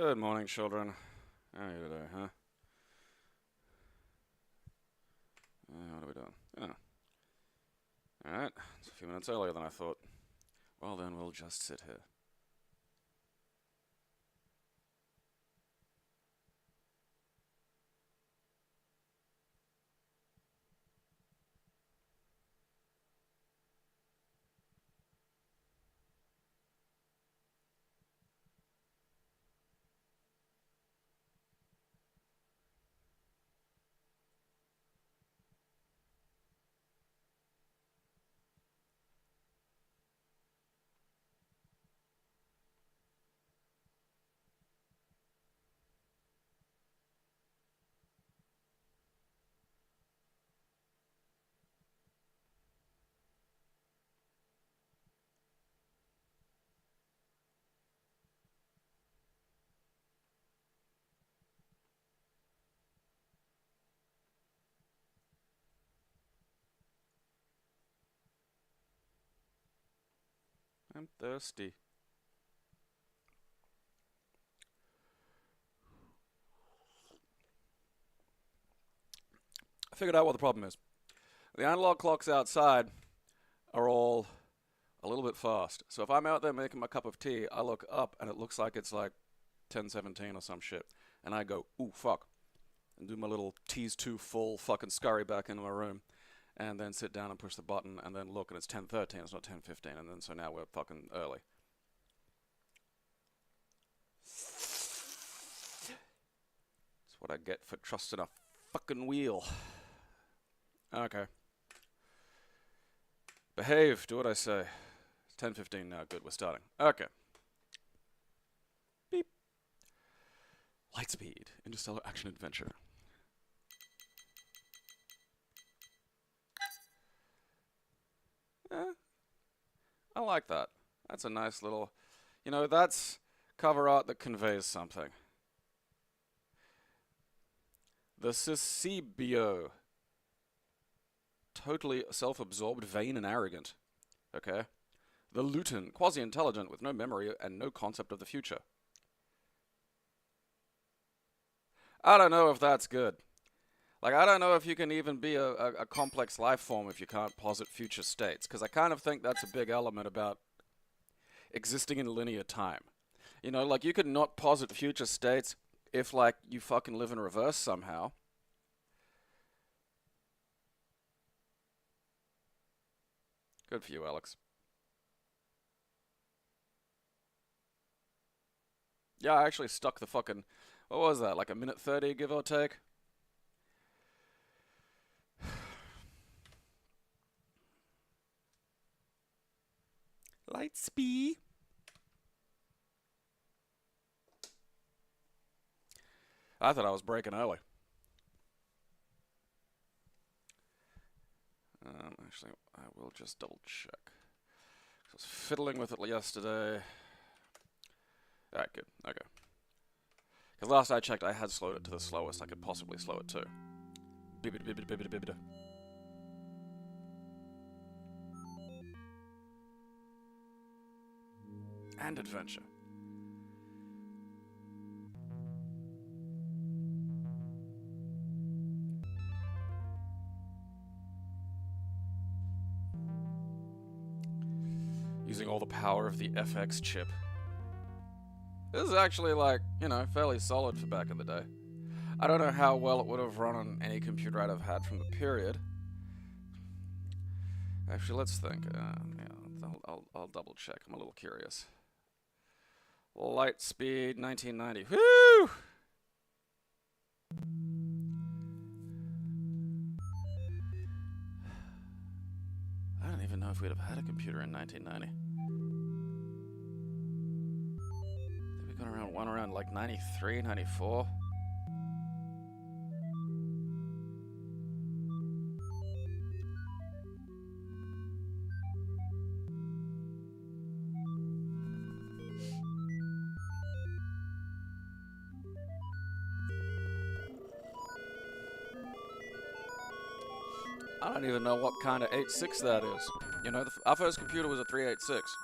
Good morning, children. How are you today, huh? What are we doing? Oh. Alright, it's a few minutes earlier than I thought. Well then, we'll just sit here. I'm thirsty. I figured out what the problem is. The analog clocks outside are all a little bit fast. So if I'm out there making my cup of tea, I look up and it looks like it's like 10:17 or some shit. And I go, ooh, fuck. And do my little tea's too full, fucking scurry back into my room. And then sit down and push the button and then look and it's 10:13, it's not 10:15. And then so now we're fucking early. That's what I get for trusting a fucking wheel. Okay. Behave, do what I say. It's 10:15 now, good, we're starting. Okay. Beep. Lightspeed, interstellar action adventure. I like that. That's a nice little, you know, that's cover art that conveys something. The Cicibio. Totally self-absorbed, vain, and arrogant. Okay. The Luton, quasi-intelligent with no memory and no concept of the future. I don't know if that's good. Like, I don't know if you can even be a complex life form if you can't posit future states, because I kind of think that's a big element about existing in linear time. You know, like, you could not posit future states if, like, you fucking live in reverse somehow. Good for you, Alex. Yeah, I actually stuck the fucking, what was that, like a minute 30, give or take? Lightspeed. I thought I was breaking early. Actually, I will just double check. I was fiddling with it yesterday. Alright, good. Okay. Because last I checked, I had slowed it to the slowest I could possibly slow it to. Bibbida bibbida bibbida bibbida. And adventure. Using all the power of the FX chip. This is actually, like, you know, fairly solid for back in the day. I don't know how well it would have run on any computer I'd have had from the period. Actually, let's think. Yeah, I'll double check. I'm a little curious. Lightspeed 1990. Woo! I don't even know if we'd have had a computer in 1990. I think we got around one around like 93, 94. I don't even know what kind of 86 that is. You know, our first computer was a 386.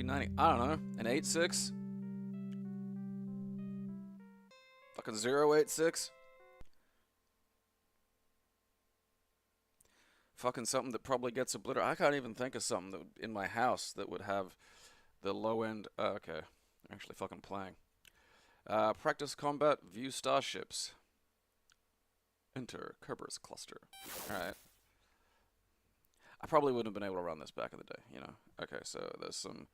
1990. I don't know. An 86? Fucking 086? Fucking something that probably gets obliterated. I can't even think of something that in my house that would have the low end. Okay, I'm actually fucking playing. Practice combat, view starships. Enter Kerber's cluster. Alright. I probably wouldn't have been able to run this back in the day, you know. Okay, so there's some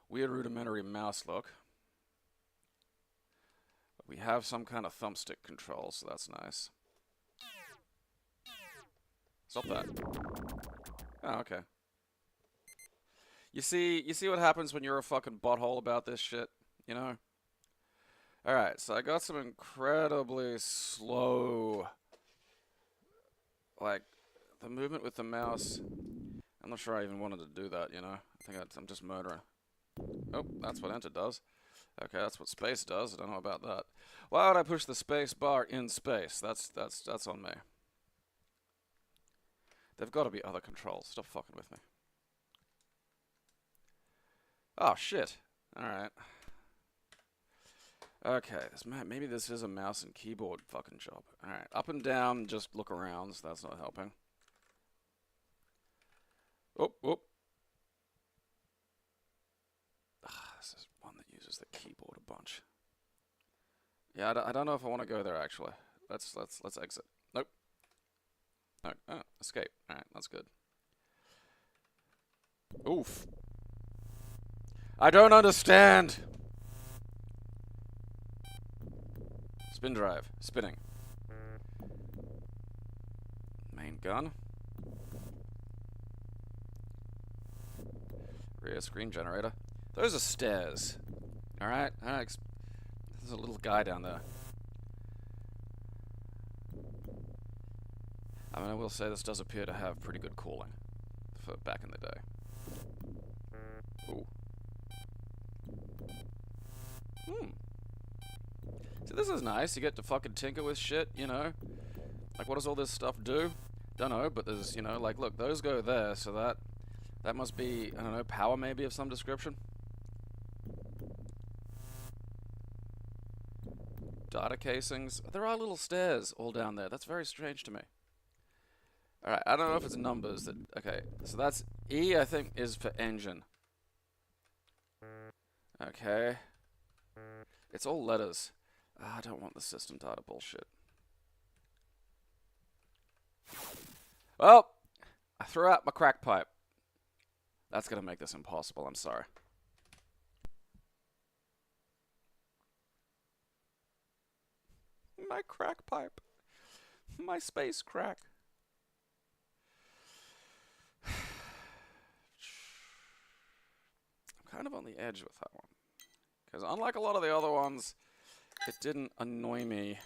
weird rudimentary mouse look. We have some kind of thumbstick control, so that's nice. Stop that. Oh, okay. You see what happens when you're a fucking butthole about this shit, you know? Alright, so I got some incredibly slow, like, the movement with the mouse. I'm not sure I even wanted to do that, you know? I think I'm just murdering. Oh, that's what enter does. Okay, that's what space does. I don't know about that. Why would I push the space bar in space? That's on me. There've got to be other controls. Stop fucking with me. Oh, shit. Alright. Okay, maybe this is a mouse and keyboard fucking job. Alright, up and down, just look around, so that's not helping. Oh, oh. This is one that uses the keyboard a bunch. Yeah, I don't know if I want to go there, actually. Let's exit. Nope. No, oh, escape. Alright, that's good. Oof. I don't understand! Spin drive. Spinning. Main gun. Rear screen generator. Those are stairs. Alright? There's a little guy down there. I mean, I will say this does appear to have pretty good cooling for back in the day. Ooh. So this is nice. You get to fucking tinker with shit, you know? Like, what does all this stuff do? Don't know, but there's, you know, like, look, those go there, so that must be, I don't know, power maybe of some description? Data casings. There are little stairs all down there. That's very strange to me. Alright, I don't know if it's numbers that... Okay, so that's... E, I think, is for engine. Okay. It's all letters. I don't want the system data bullshit. Well, I threw out my crack pipe. That's gonna make this impossible, I'm sorry. My crack pipe. My space crack. I'm kind of on the edge with that one. Because unlike a lot of the other ones, it didn't annoy me,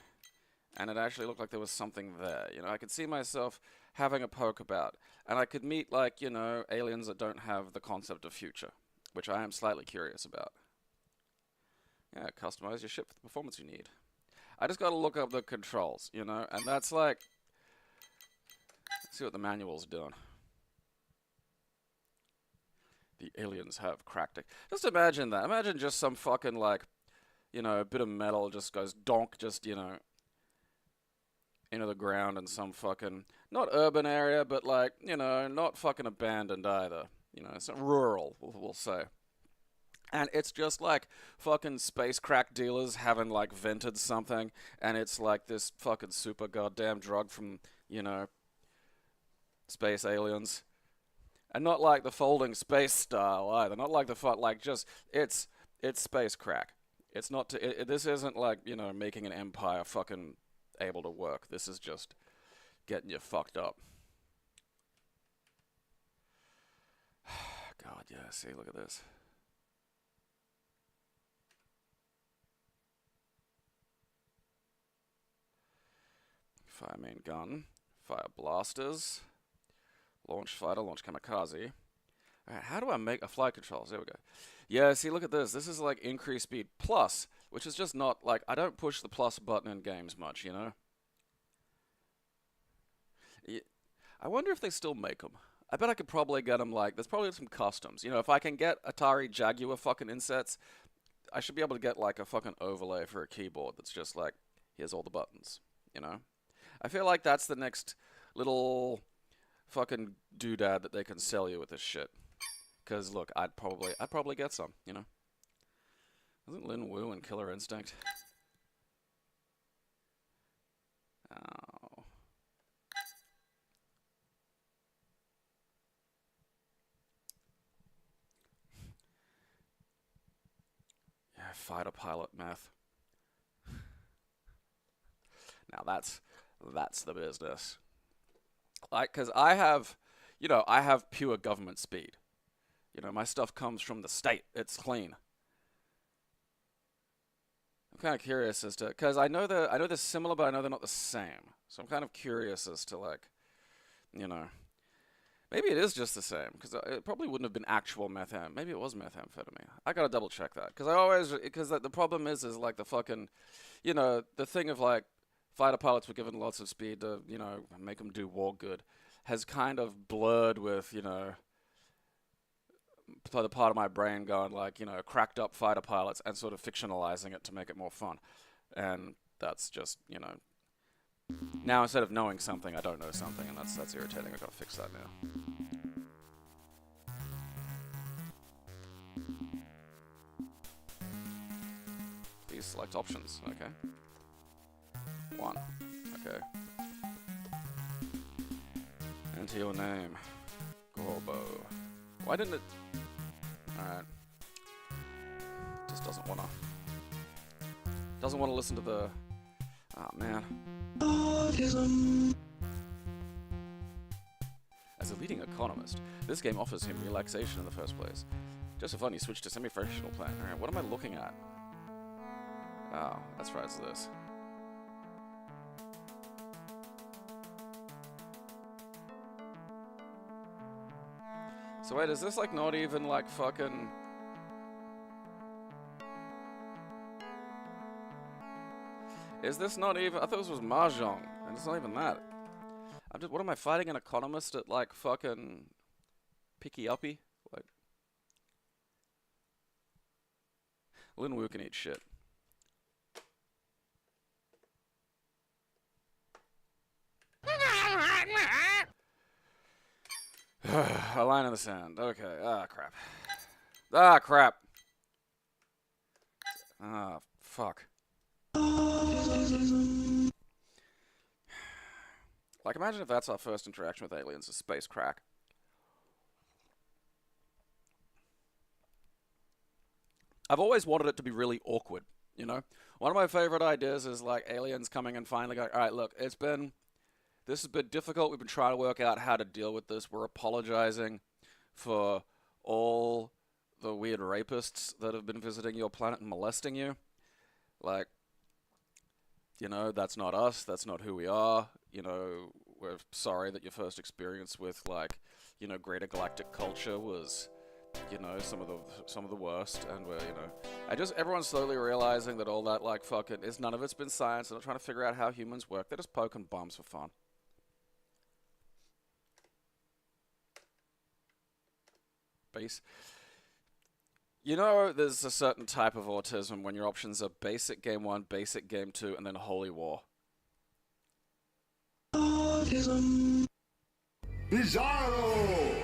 and it actually looked like there was something there. You know, I could see myself having a poke about, and I could meet, like, you know, aliens that don't have the concept of future, which I am slightly curious about. Yeah, customize your ship for the performance you need. I just gotta look up the controls, you know, and that's like, let's see what the manual's doing. The aliens have cracked it. Just imagine that. Imagine just some fucking, like, you know, a bit of metal just goes donk, just, you know, into the ground in some fucking, not urban area, but, like, you know, not fucking abandoned either. You know, it's rural, we'll say. And it's just like fucking space crack dealers having, like, vented something, and it's like this fucking super goddamn drug from, you know, space aliens. And not like the folding space style either. Not like the like, just, it's space crack. It's not, this isn't like, you know, making an empire fucking able to work. This is just getting you fucked up. God, yeah, see, look at this. Fire main gun, fire blasters, launch fighter, launch kamikaze. Alright, how do I make a flight controls? There we go. Yeah, see, look at this. This is like increase speed plus, which is just not like, I don't push the plus button in games much, you know? I wonder if they still make them. I bet I could probably get them, like, there's probably some customs. You know, if I can get Atari Jaguar fucking insets, I should be able to get, like, a fucking overlay for a keyboard that's just like, here's all the buttons, you know? I feel like that's the next little fucking doodad that they can sell you with this shit. Because, look, I'd probably get some, you know? Isn't Lin Wu in Killer Instinct? Oh. Yeah, fighter pilot meth. Now that's the business. Like, cause I have, you know, I have pure government speed. You know, my stuff comes from the state. It's clean. I'm kind of curious as to, cause I know they're similar, but I know they're not the same. So I'm kind of curious as to, like, you know, maybe it is just the same, because it probably wouldn't have been actual methamphetamine. Maybe it was methamphetamine. I gotta double check that, because the problem is like the fucking, you know, the thing of like fighter pilots were given lots of speed to, you know, make them do war good, has kind of blurred with, you know, the part of my brain going like, you know, cracked up fighter pilots and sort of fictionalizing it to make it more fun, and that's just, you know. Now, instead of knowing something, I don't know something, and that's irritating. I've got to fix that now. Please select options. Okay. 1. Okay. Enter your name. Gorbo. Why didn't it... Alright. Just doesn't wanna... Doesn't want to listen to the... Oh, man. Autism. As a leading economist, this game offers him relaxation in the first place. Just for fun, he switched to semi-professional plan. Alright, what am I looking at? Oh, that's right, it's this. So wait, is this like not even like fucking... Is this not even... I thought this was Mahjong, and it's not even that. I'm just... What am I fighting, an economist at like fucking... Picky-uppy? Like... Lin Wu can eat shit. A line in the sand. Okay. Ah, crap. Ah, crap. Ah, fuck. Like, imagine if that's our first interaction with aliens, a space crack. I've always wanted it to be really awkward, you know? One of my favorite ideas is, like, aliens coming and finally going, alright, look, this has been difficult. We've been trying to work out how to deal with this. We're apologizing for all the weird rapists that have been visiting your planet and molesting you. Like, you know, that's not us. That's not who we are. You know, we're sorry that your first experience with, like, you know, greater galactic culture was, you know, some of the worst. And we're, you know, everyone's slowly realizing that all that, like, fucking none of it's been science. They're not trying to figure out how humans work. They're just poking bums for fun. Base. You know, there's a certain type of autism when your options are basic game 1, basic game 2, and then holy war. Autism. Bizarro.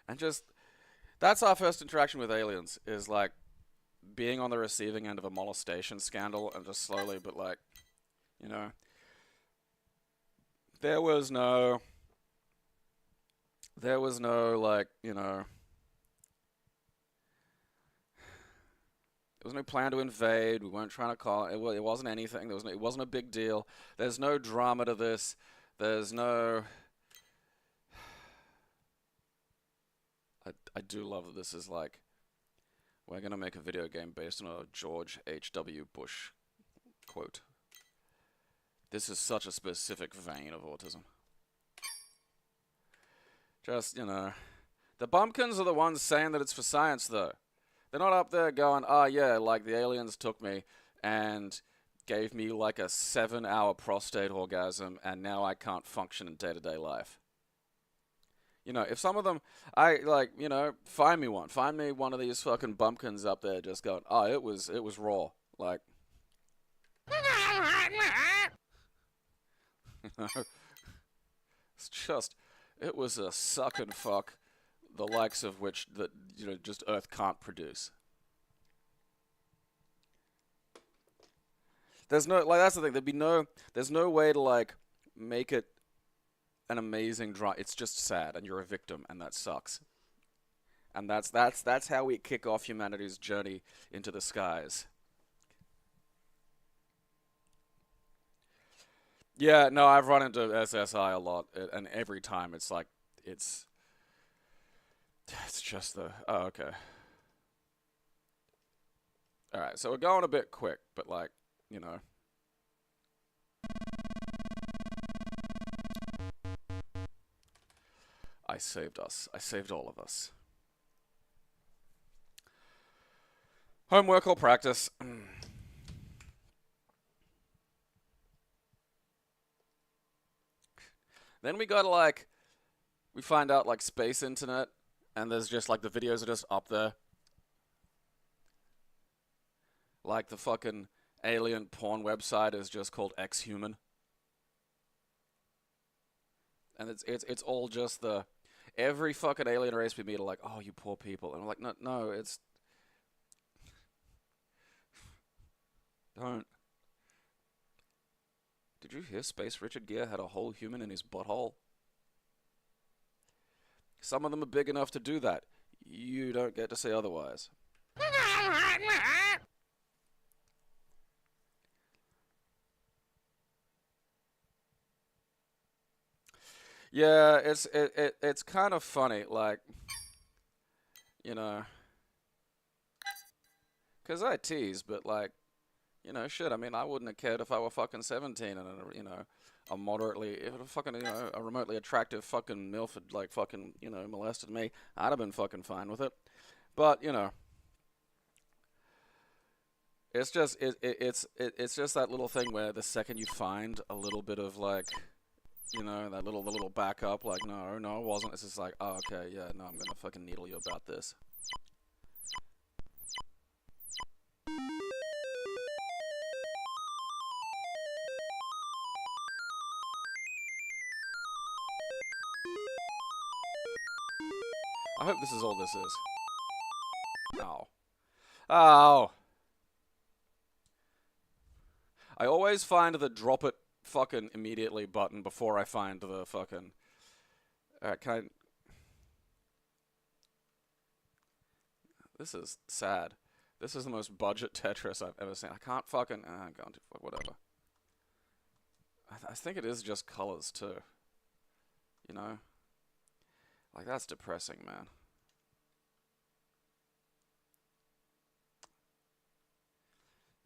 And just, that's our first interaction with aliens, is like being on the receiving end of a molestation scandal and just slowly, but like, you know, there was no, like, you know, there was no plan to invade. We weren't trying to call it. It wasn't anything. It wasn't a big deal. There's no drama to this. There's no... I do love that this is like, we're going to make a video game based on a George H.W. Bush quote. This is such a specific vein of autism. Just, you know, the bumpkins are the ones saying that it's for science, though. They're not up there going, oh, yeah, like the aliens took me and gave me like a 7-hour prostate orgasm, and now I can't function in day-to-day life. You know, if some of them, find me one. Find me one of these fucking bumpkins up there just going, oh, it was raw. Like, it's just, it was a suck and fuck, the likes of which that, just Earth can't produce. There's no, that's the thing, there's no way to, like, make it an amazing drama. It's just sad, and you're a victim, and that sucks. And that's how we kick off humanity's journey into the skies. Yeah, no, I've run into SSI a lot, and every time it's like, it's just the, oh, okay. Alright, so we're going a bit quick, but like, I saved us. I saved all of us. Homework or practice? Then we go to, like, we find out, like, space internet, and there's just, like, the videos are just up there. Like, the fucking alien porn website is just called X-Human. And it's all just the, every fucking alien race we meet are like, oh, you poor people. And I'm like, no, it's, don't. Did you hear Space Richard Gere had a whole human in his butthole? Some of them are big enough to do that. You don't get to say otherwise. Yeah, it's kind of funny, like, because I tease, but, like, shit, I mean, I wouldn't have cared if I were fucking 17 and, a moderately, if a fucking, a remotely attractive fucking MILF had, like, fucking, molested me, I'd have been fucking fine with it. But, it's just, it's just that little thing where the second you find a little bit of, like, that the little backup, like, no, it wasn't, it's just like, oh, okay, yeah, no, I'm gonna fucking needle you about this. I hope this is all this is. Ow. Ow! I always find the drop it fucking immediately button before I find the fucking... Alright, can I... This is sad. This is the most budget Tetris I've ever seen. I can't fucking... I'm going to... Whatever. I think it is just colors, too. Like, that's depressing, man.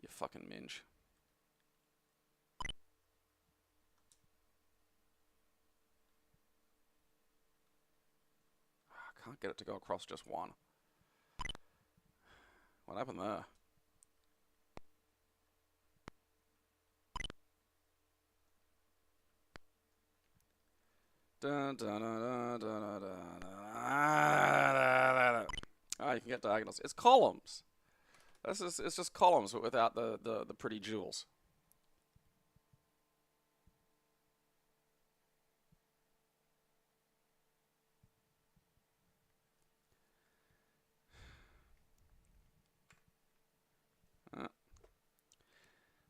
You fucking minge. I can't get it to go across just one. What happened there? Ah, you can get diagonals. It's columns. It's just columns, but without the pretty jewels.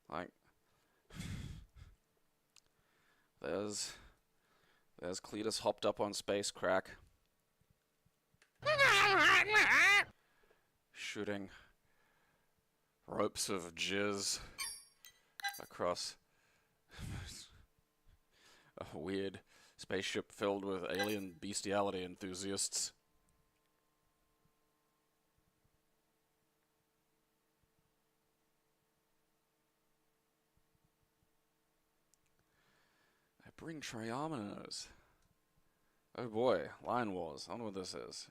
Like, there's Cletus hopped up on space crack, shooting ropes of jizz across a weird spaceship filled with alien bestiality enthusiasts. I bring triominoes. Oh boy, LineWars. I wonder what this is.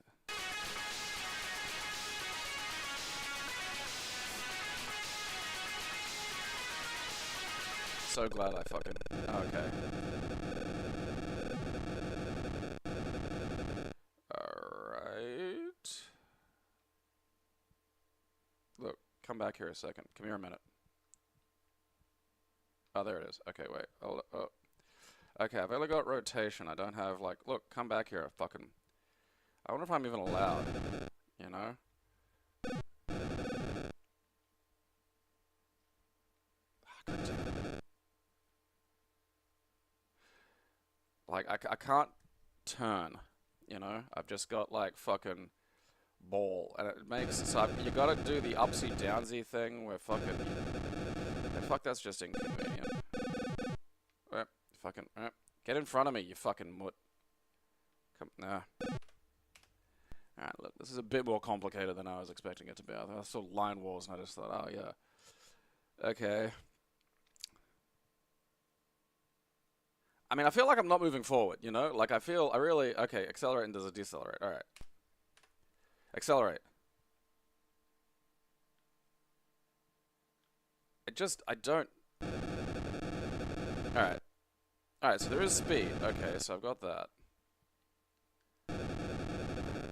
so glad I fucking... Okay. Alright. Look, come back here a second. Come here a minute. Oh, there it is. Okay, wait. Oh. Okay, I've only got rotation. I don't have, like... Look, come back here. Fucking... I wonder if I'm even allowed. You know? Like, I can't turn, you know? I've just got, like, fucking ball. And it makes... So you gotta do the upsy-downsy thing where fucking... Fuck, that's just inconvenient. Fucking... Get in front of me, you fucking mutt. Come... Nah. Alright, look, this is a bit more complicated than I was expecting it to be. I saw LineWars and I just thought, oh, yeah. Okay. I mean, I feel like I'm not moving forward, you know? Like, I really... Okay, accelerate and does a decelerate. Alright. Accelerate. I don't... Alright. Alright, so there is speed. Okay, so I've got that.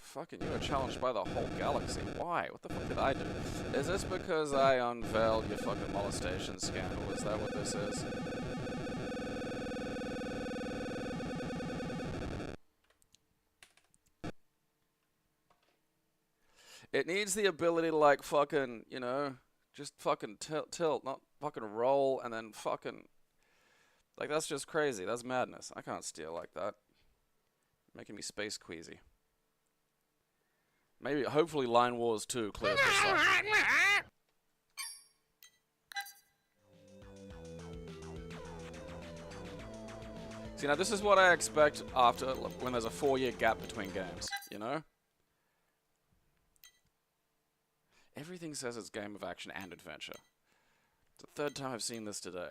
Fucking, you were challenged by the whole galaxy. Why? What the fuck did I do? Is this because I unveiled your fucking molestation scandal? Is that what this is? It needs the ability to, like, fucking, you know, just fucking tilt, not fucking roll, and then fucking... Like, that's just crazy. That's madness. I can't steal like that. Making me space queasy. Maybe, hopefully, LineWars 2 clears this up. See, now this is what I expect after, when there's a 4-year gap between games, you know? Everything says it's game of action and adventure. It's the third time I've seen this today.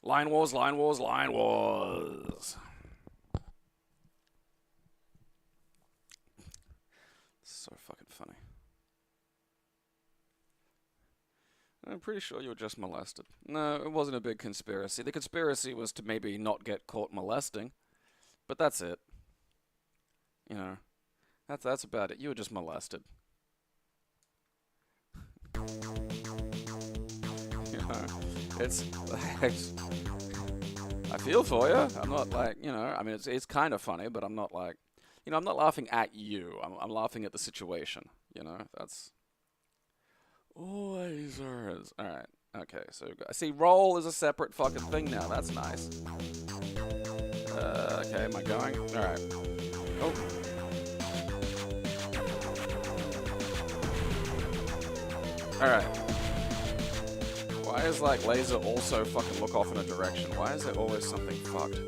LineWars, LineWars, LineWars. So fucking funny. I'm pretty sure you were just molested. No, it wasn't a big conspiracy. The conspiracy was to maybe not get caught molesting. But that's it. You know, that's about it. You were just molested. You know, it's I feel for you. I'm not like, you know, I mean, it's kind of funny, but I'm not like, you know, I'm not laughing at you. I'm laughing at the situation. You know, that's lasers. All right. Okay. So I see. Roll is a separate fucking thing now. That's nice. Okay, am I going? Alright. Oh. Alright. Why is, like, laser also fucking look off in a direction? Why is there always something fucked?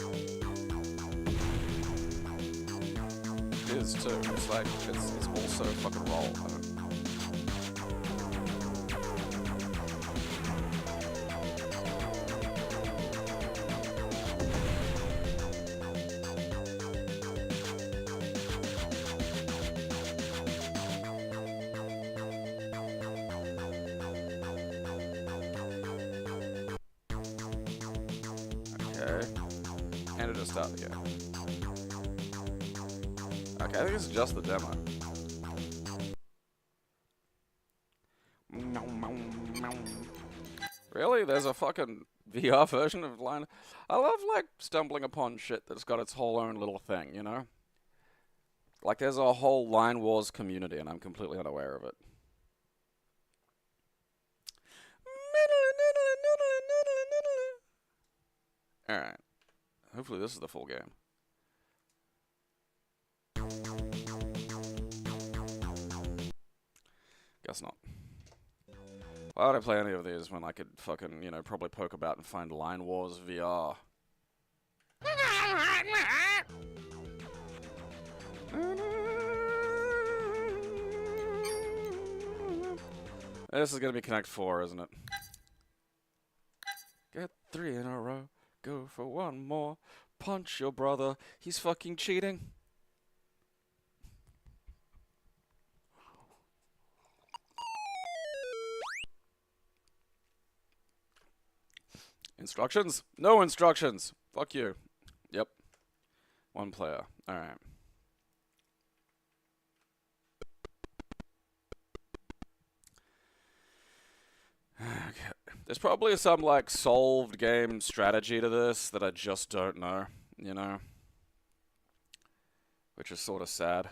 It is, too. It's like, it's also fucking roll. Okay, I think it's just the demo. Really? There's a fucking VR version of Line... I love, like, stumbling upon shit that's got its whole own little thing, you know? Like, there's a whole LineWars community, and I'm completely unaware of it. Alright. Hopefully this is the full game. Guess not. Why would I play any of these when I could fucking, you know, probably poke about and find LineWars VR? This is gonna be Connect 4, isn't it? Get 3 in a row. Go for one more. Punch your brother. He's fucking cheating. Instructions? No instructions. Fuck you. Yep. One player. Alright. Okay. There's probably some, like, solved game strategy to this that I just don't know, you know? Which is sort of sad.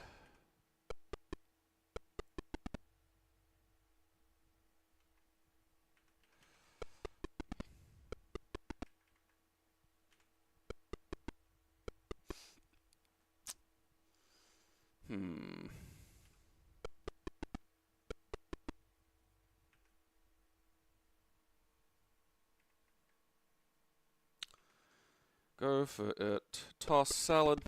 Go for it. Toss salad.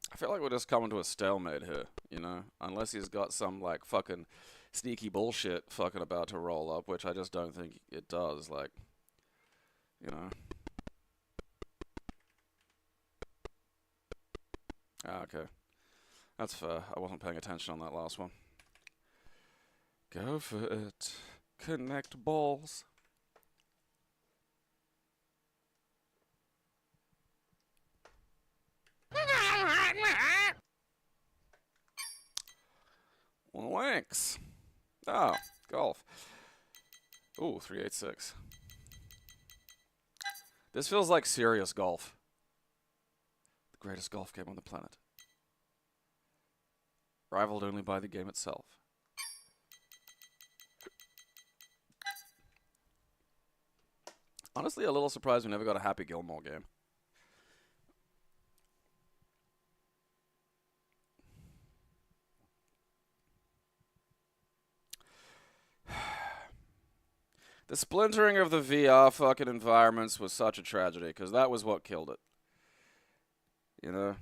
I feel like we're just coming to a stalemate here, you know? Unless he's got some, like, fucking sneaky bullshit fucking about to roll up, which I just don't think it does, like, you know? Ah, okay. That's fair. I wasn't paying attention on that last one. Go for it. Connect balls. Links. Oh, golf. Ooh, 386. This feels like serious golf. The greatest golf game on the planet. Rivaled only by the game itself. Honestly, a little surprised we never got a Happy Gilmore game. The splintering of the VR fucking environments was such a tragedy, because that was what killed it. You know?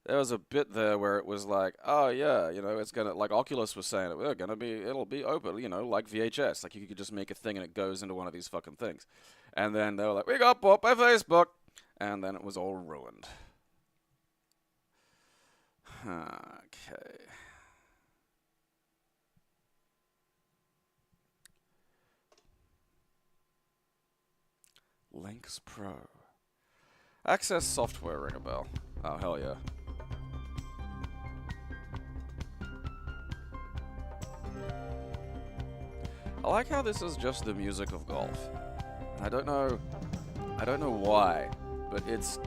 There was a bit there where it was like, oh yeah, you know, it's gonna, like Oculus was saying, it'll be open, you know, like VHS. Like you could just make a thing and it goes into one of these fucking things. And then they were like, we got bought by Facebook. And then it was all ruined. Okay. Links Pro. Access software, ring a bell. Oh, hell yeah. I like how this is just the music of golf. I don't know why, but it's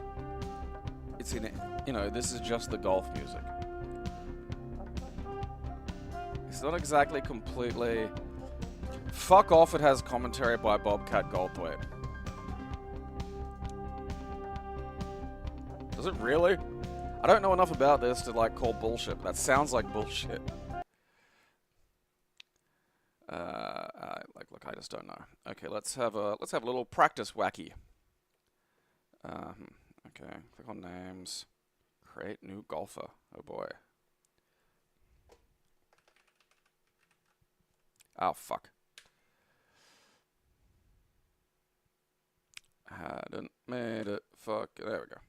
in, you know, this is just the golf music. It's not exactly completely... Fuck off, it has commentary by Bobcat Goldthwait. Does it really? I don't know enough about this to, like, call bullshit, but that sounds like bullshit. Look, I just don't know. Okay, let's have a little practice wacky. Okay, click on names. Create new golfer. Oh boy. Oh fuck. Hadn't made it. Fuck. There we go.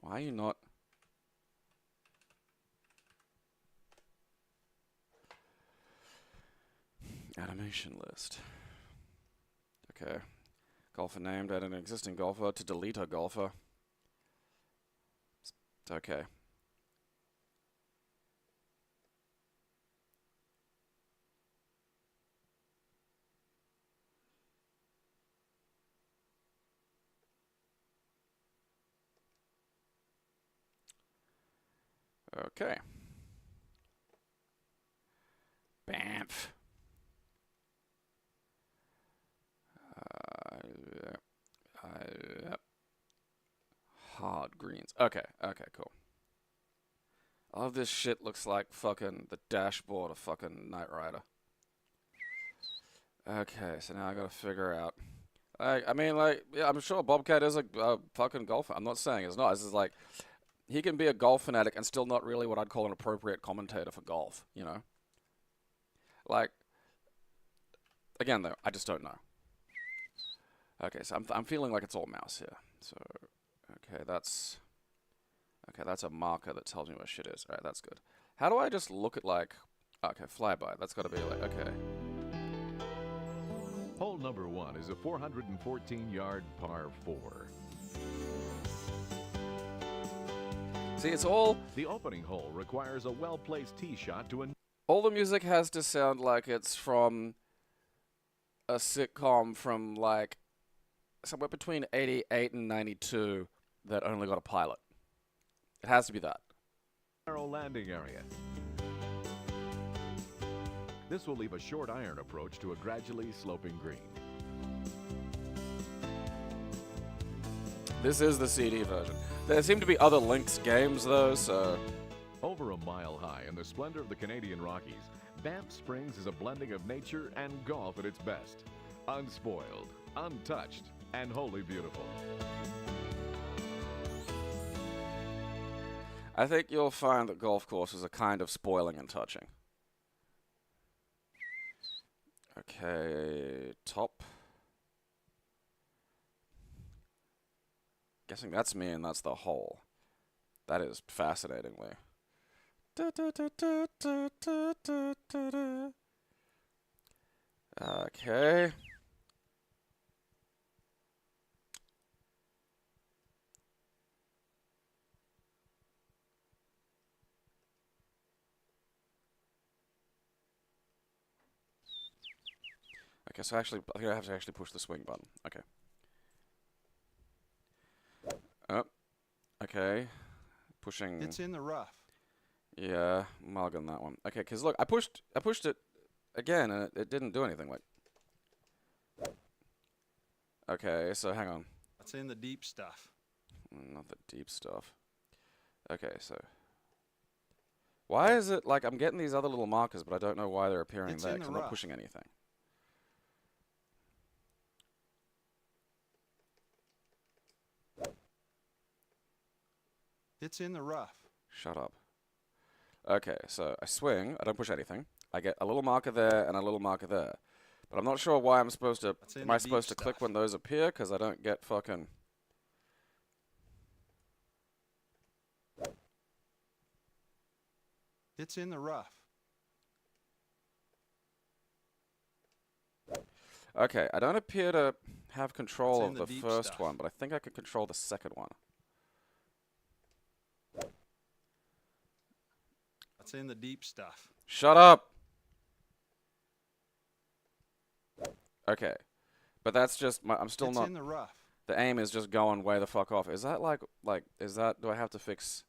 Why are you not? Animation list. Okay. Golfer named, add an existing golfer to delete a golfer. Okay. Okay. Bamf. Yep. Hard greens. Okay, cool. All of this shit looks like fucking the dashboard of fucking Knight Rider. Okay, so now I gotta figure out. I mean, like, yeah, I'm sure Bobcat is a fucking golfer. I'm not saying it's not. This is like, he can be a golf fanatic and still not really what I'd call an appropriate commentator for golf, you know? Like, again, though, I just don't know. Okay, so I'm feeling like it's all mouse here. So, okay, that's a marker that tells me where shit is. All right, that's good. How do I just look at, like, okay, flyby. That's got to be, like, okay. Hole number 1 is a 414-yard par 4. See, it's all... The opening hole requires a well-placed tee shot to... All the music has to sound like it's from a sitcom from, like, somewhere between 88 and 92 that only got a pilot. It has to be that. Narrow landing area. This will leave a short iron approach to a gradually sloping green. This is the CD version. There seem to be other Lynx games, though, so... Over a mile high in the splendor of the Canadian Rockies, Banff Springs is a blending of nature and golf at its best. Unspoiled, untouched, and wholly beautiful. I think you'll find that golf courses are kind of spoiling and touching. Okay, top. Guessing that's me and that's the hole. That is fascinatingly. Okay. Okay, so I think I have to actually push the swing button. Okay. Oh. Okay. Pushing. It's in the rough. Yeah, mulligan that one. Okay, because look, I pushed it again and it didn't do anything. Like. Okay, so hang on. It's in the deep stuff. Not the deep stuff. Okay, so. Why is it like I'm getting these other little markers, but I don't know why they're appearing there because I'm not pushing anything. It's in the rough. Shut up. Okay, so I swing, I don't push anything. I get a little marker there and a little marker there. But I'm not sure why I'm supposed to... Am I supposed to click when those appear? Because I don't get fucking... It's in the rough. Okay, I don't appear to have control of the first stuff. one, but I think I can control the second one. It's in the deep stuff. Shut up! Okay. But that's just... I'm still it's not... in the rough. The aim is just going way the fuck off. Is that like... Is that... Do I have to fix...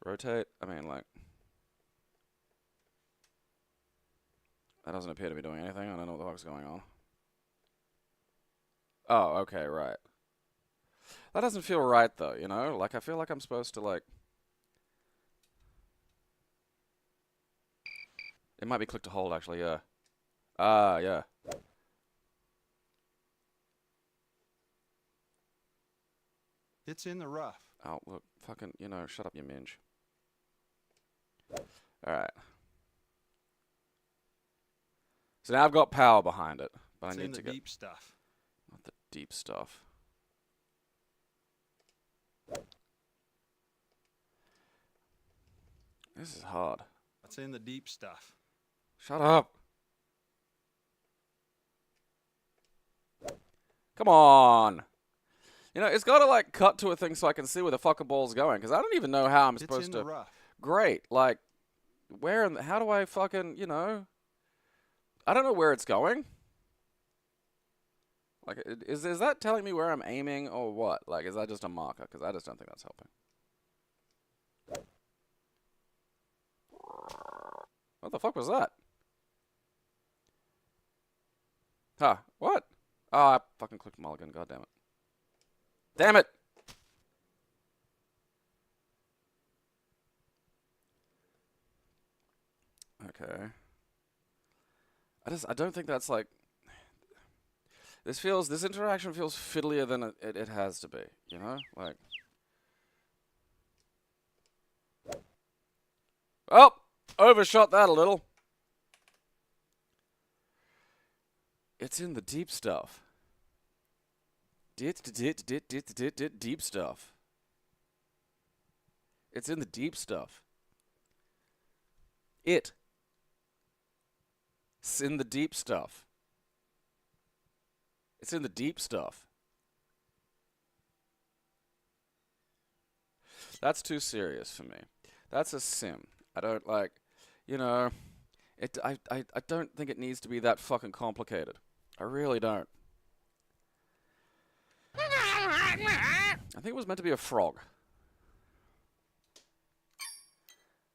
Rotate? I mean, like... That doesn't appear to be doing anything. I don't know what the fuck's going on. Oh, okay, right. That doesn't feel right, though, you know? Like, I feel like I'm supposed to, like... It might be click to hold, actually, yeah. Yeah. It's in the rough. Oh, look, fucking, you know, shut up, you minge. Alright. So now I've got power behind it, but It's I need to in the get... deep stuff. Not the deep stuff. This is hard. It's in the deep stuff. Shut up. Come on. You know, it's got to, like, cut to a thing so I can see where the fucking ball's going, because I don't even know how I'm supposed It's in to... the rough. Great. Like, where and how do I fucking, you know... I don't know where it's going. Like, is that telling me where I'm aiming or what? Like, is that just a marker? Because I just don't think that's helping. What the fuck was that? Huh, what? Oh, I fucking clicked mulligan, god damn it. Damn it! Okay. I don't think that's like... This interaction feels fiddlier than it has to be, you know? Like... Oh, overshot that a little. It's in the deep stuff. Deep stuff. It's in the deep stuff. It's in the deep stuff. It's in the deep stuff. That's too serious for me. That's a sim. I don't like, you know, I don't think it needs to be that fucking complicated. I really don't. I think it was meant to be a frog.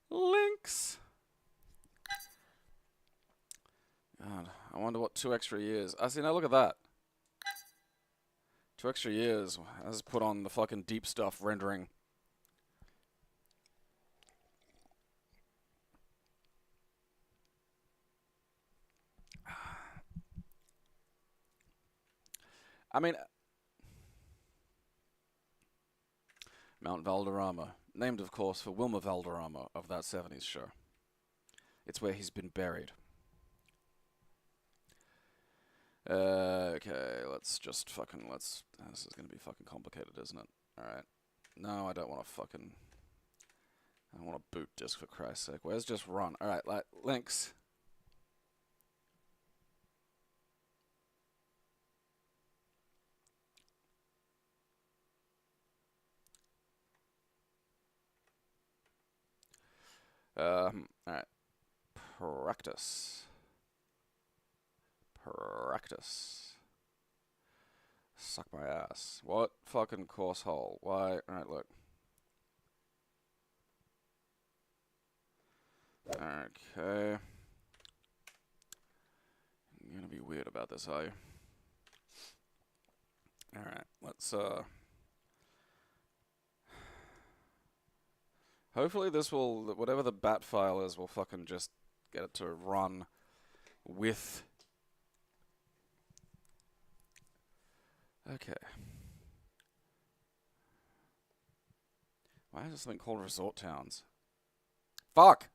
Links. God, I wonder what 2 extra years. I see, now look at that. 2 extra years has put on the fucking deep stuff rendering. I mean, Mount Valderrama, named of course for Wilmer Valderrama of that 70s show. It's where he's been buried. Okay, let's just fucking, this is gonna be fucking complicated, isn't it? Alright. No, I don't want to fucking, I don't want a boot disk for Christ's sake. Where's just run? Alright, like, links. Alright. Practice. Suck my ass. What fucking course hole? Why? Alright, look. Okay. You're gonna be weird about this, are you? Alright, let's, hopefully this will, whatever the bat file is, will fucking just get it to run with... Okay. Why is this thing called Resort Towns? Fuck!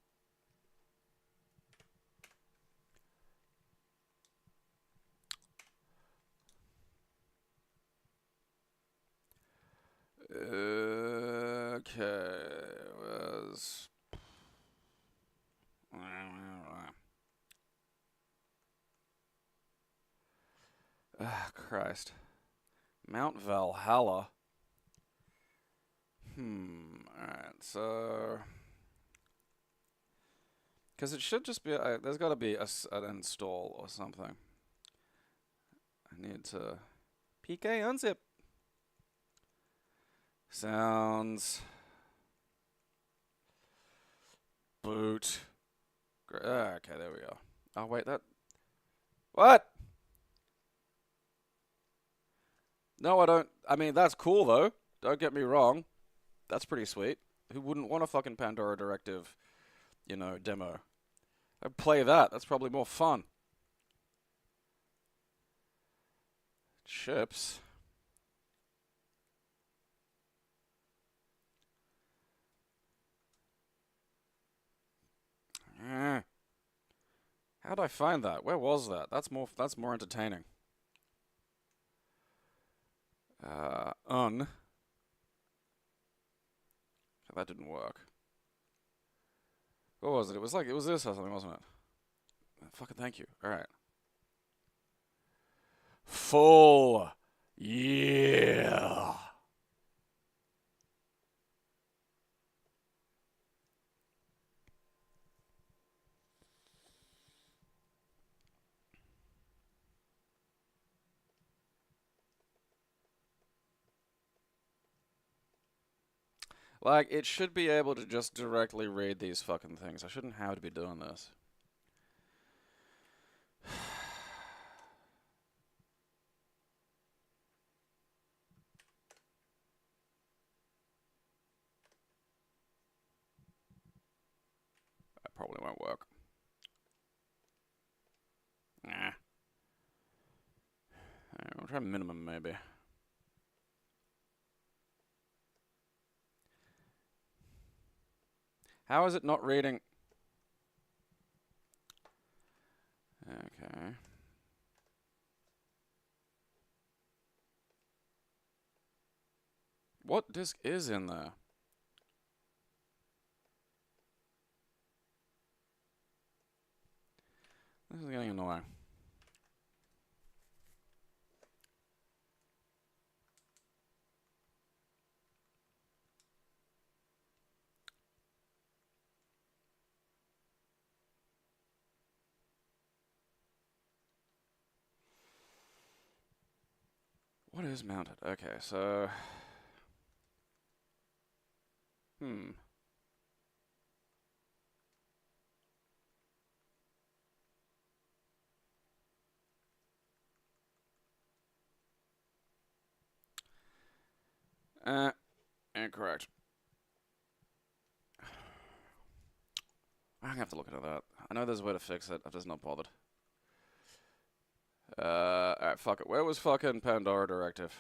Okay, where's... Ah, Christ. Mount Valhalla. Alright, so... Because it should just be... there's got to be an install or something. I need to... PK unzip. Sounds... Boot. Okay, there we go. Oh, wait, that... What? No, I don't... I mean, that's cool, though. Don't get me wrong. That's pretty sweet. Who wouldn't want a fucking Pandora Directive, you know, demo? I'd play that. That's probably more fun. Chips. How'd I find that? Where was that? That's more entertaining. That didn't work. What was it? It was this or something, wasn't it? Fucking thank you. Alright. Full. Yeah. Like, it should be able to just directly read these fucking things. I shouldn't have to be doing this. That probably won't work. Nah. Alright, we'll try minimum, maybe. How is it not reading? Okay. What disk is in there? This is getting annoying. What is mounted? Okay, so... Incorrect. I'm gonna have to look into that. I know there's a way to fix it. I'm just not bothered. Alright, fuck it. Where was fucking Pandora Directive?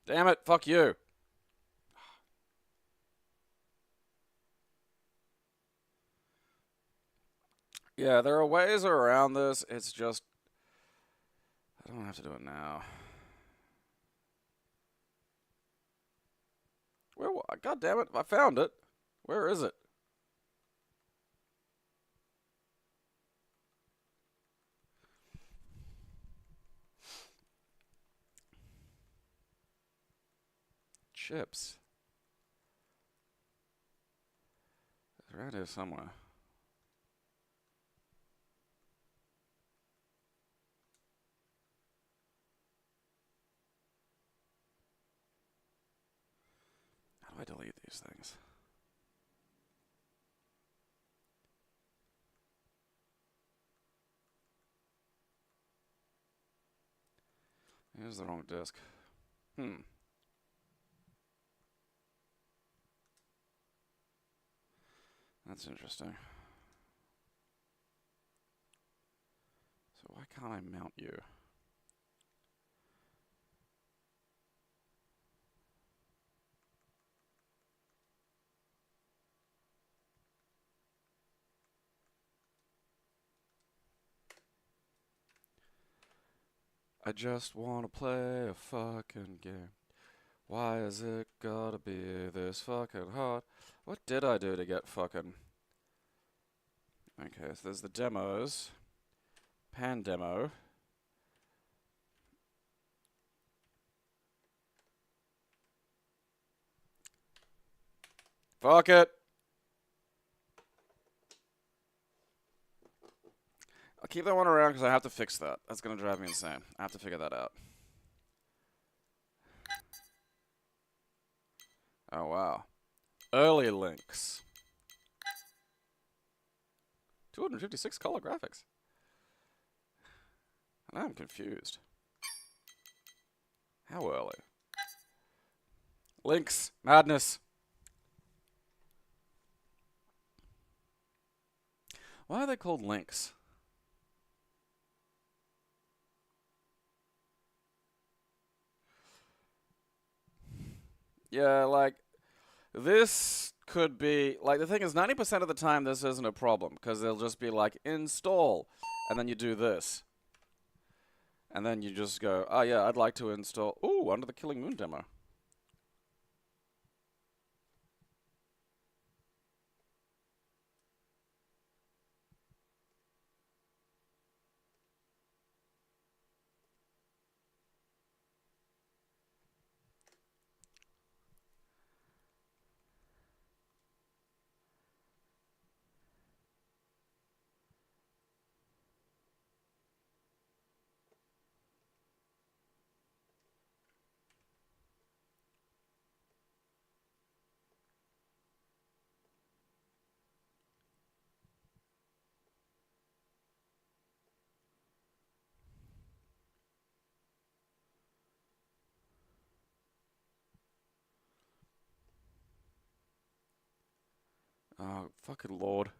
Damn it, fuck you. Yeah, there are ways around this. It's just... I don't have to do it now. God damn it, I found it. Where is it? Chips. It's around here somewhere. How do I delete these things? Here's the wrong disk. That's interesting. So why can't I mount you? I just wanna play a fucking game. Why is it gotta be this fucking hard? What did I do to get fucking... Okay, so there's the demos. Pan demo. Fuck it! I'll keep that one around because I have to fix that. That's gonna drive me insane. I have to figure that out. Oh, wow. Early links. 256 color graphics. And I'm confused. How early? Links. Madness. Why are they called links? Yeah, like, this could be, like, the thing is, 90% of the time this isn't a problem, because they'll just be like, install, and then you do this. And then you just go, oh yeah, I'd like to install, ooh, Under the Killing Moon demo. Oh, fucking lord.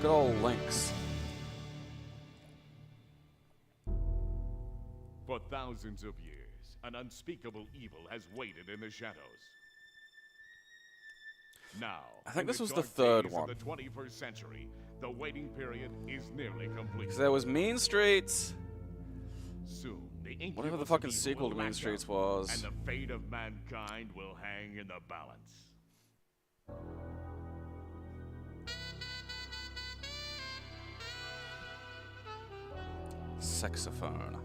Good old Lynx. For thousands of years, an unspeakable evil has waited in the shadows. Now, I think in this was the dark third days one. of the 21st century, the waiting period is nearly complete. Because there was Mean Streets. Soon, the Whatever the incubus fucking of evil sequel will to Mean latch Streets up, was. and the fate of mankind will hang in the balance. Saxophone.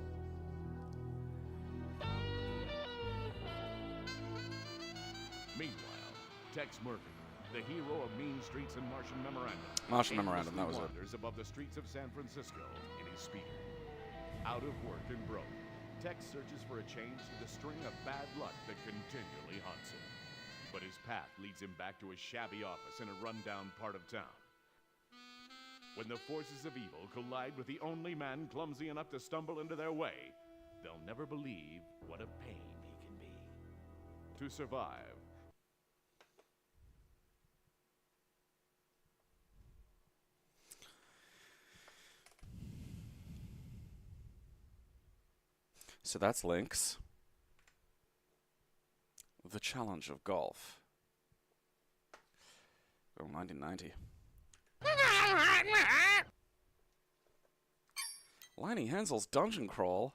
Meanwhile, Tex Murphy, the hero of Mean Streets and Martian Memorandum, Martian Memorandum, that was it. wanders above the streets of San Francisco in his speeder. Out of work and broke, Tex searches for a change to the string of bad luck that continually haunts him. But his path leads him back to a shabby office in a rundown part of town. When the forces of evil collide with the only man clumsy enough to stumble into their way, they'll never believe what a pain he can be. To survive, So that's Lynx. The Challenge of Golf. Oh, 1990. Liney Henzell's Dungeon Crawl.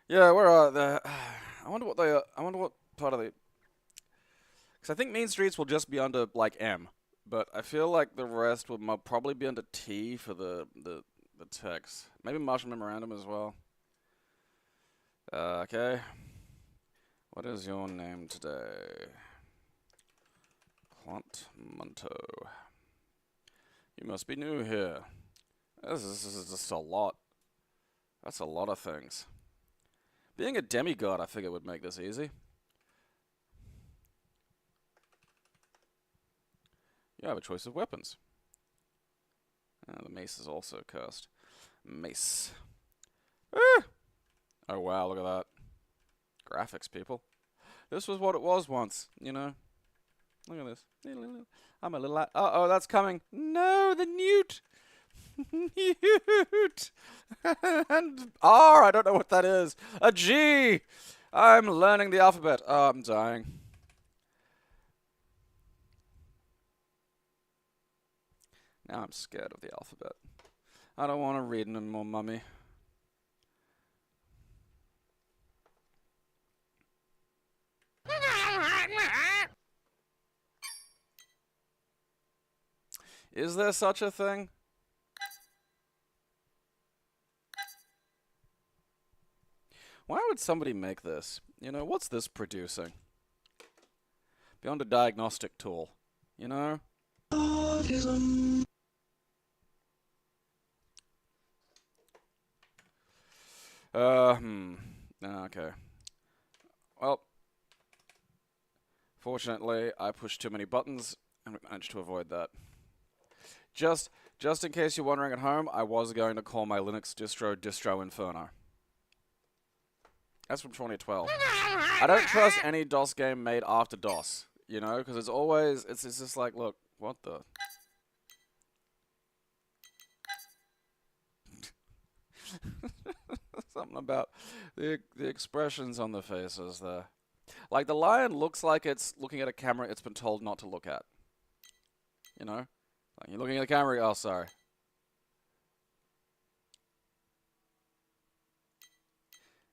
Yeah, where are the? I wonder what they. I wonder what part of the. Because I think Mean Streets will just be under like M, but I feel like the rest will probably be under T for the text. Maybe Martian Memorandum as well. Okay. What is your name today? Clant Munto. You must be new here. This is just a lot. That's a lot of things. Being a demigod, I figure, would make this easy. You have a choice of weapons. The mace is also cursed. Mace. Ah! Oh wow, look at that. Graphics, people. This was what it was once, you know. Look at this. I'm a little... Uh-oh, that's coming. No, the newt. Newt. And R, I don't know what that is. A G. I'm learning the alphabet. Oh, I'm dying. Now I'm scared of the alphabet. I don't want to read anymore, mummy. Is there such a thing? Why would somebody make this? You know, what's this producing? Beyond a diagnostic tool, you know? Autism. Okay. Well, fortunately, I pushed too many buttons and managed to avoid that. Just in case you're wondering at home, I was going to call my Linux distro Inferno. That's from 2012. I don't trust any DOS game made after DOS, you know, because it's always, it's just like, look, what the... Something about the expressions on the faces there. Like, the lion looks like it's looking at a camera it's been told not to look at. You know? Like, you're looking at the camera, oh, sorry.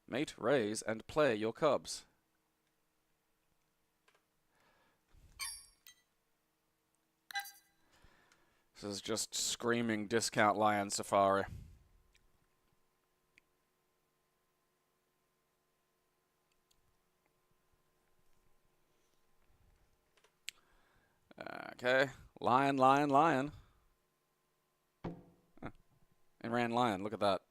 Mate, raise, and play your cubs. This is just screaming discount Lion Safari. Okay. Lion, lion, lion. Huh. And ran lion. Look at that.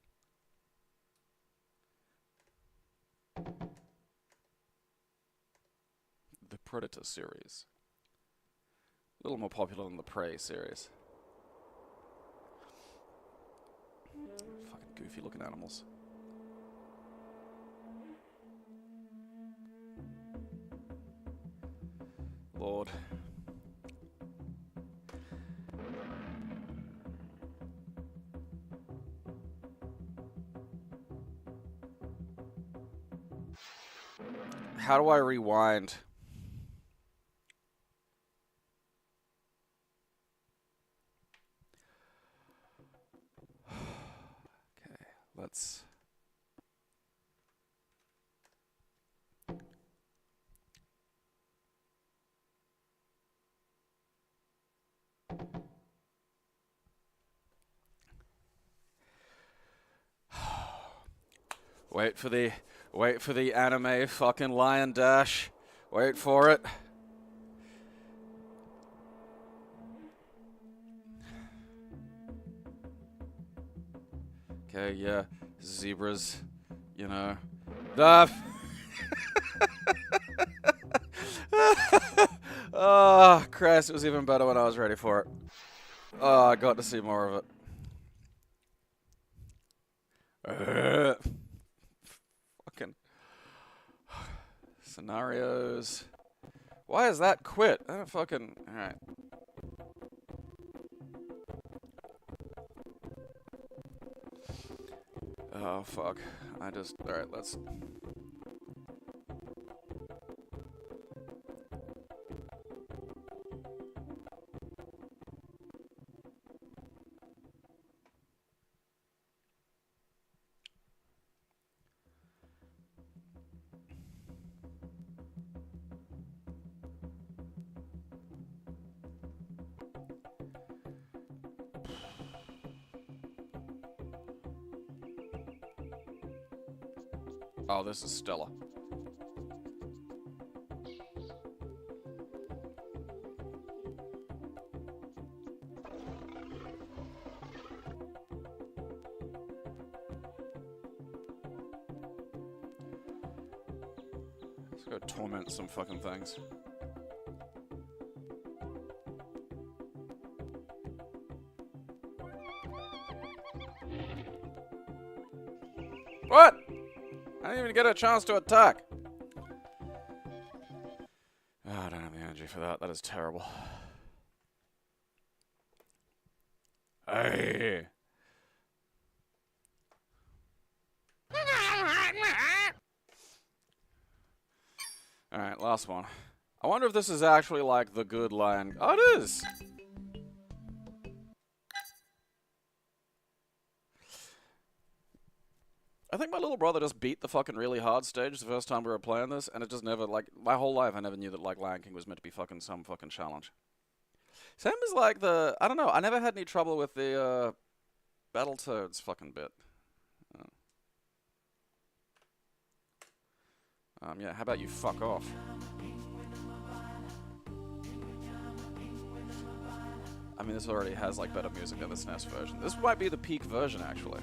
The Predator series. A little more popular than the Prey series. Fucking goofy looking animals. Lord. How do I rewind? Okay, let's... Wait for the anime fucking lion dash. Wait for it. Okay, yeah, zebras, you know. The oh, Christ, it was even better when I was ready for it. Oh, I got to see more of it. Fucking scenarios. Why is that quit? I don't fucking... Alright. Oh, fuck. Alright, let's... Oh, this is Stella. Let's go torment some fucking things. What? I didn't even get a chance to attack. Oh, I don't have the energy for that. That is terrible. Hey. Alright, last one. I wonder if this is actually like the good lion. Oh, it is! I think my little brother just beat the fucking really hard stage the first time we were playing this, and it just never, like, my whole life I never knew that, like, Lion King was meant to be fucking some fucking challenge. Same as, like, I don't know, I never had any trouble with the, Battletoads fucking bit. Yeah, how about you fuck off? I mean, this already has, like, better music than the SNES version. This might be the peak version, actually.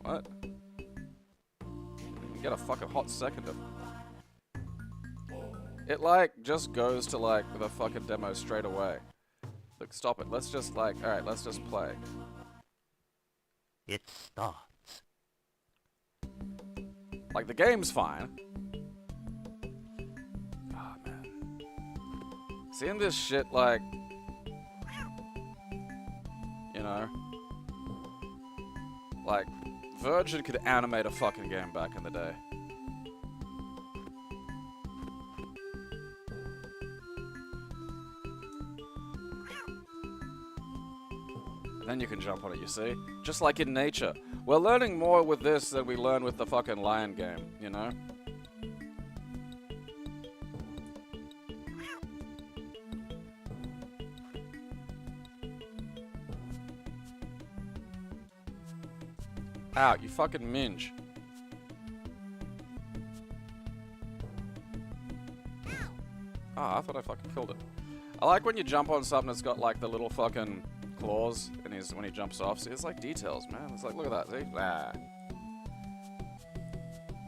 What? You get a fucking hot second of... It, like, just goes to, like, the fucking demo straight away. Look, stop it. Let's just, like... Alright, let's just play. It starts. Like, the game's fine. Oh, man. Seeing this shit, like... You know? Like... Virgin could animate a fucking game back in the day. And then you can jump on it, you see? Just like in nature. We're learning more with this than we learn with the fucking lion game, you know? Out, you fucking minge. Ah, I thought I fucking killed it. I like when you jump on something that's got like the little fucking claws in his when he jumps off. See, it's like details, man. It's like, look at that. See? Ah.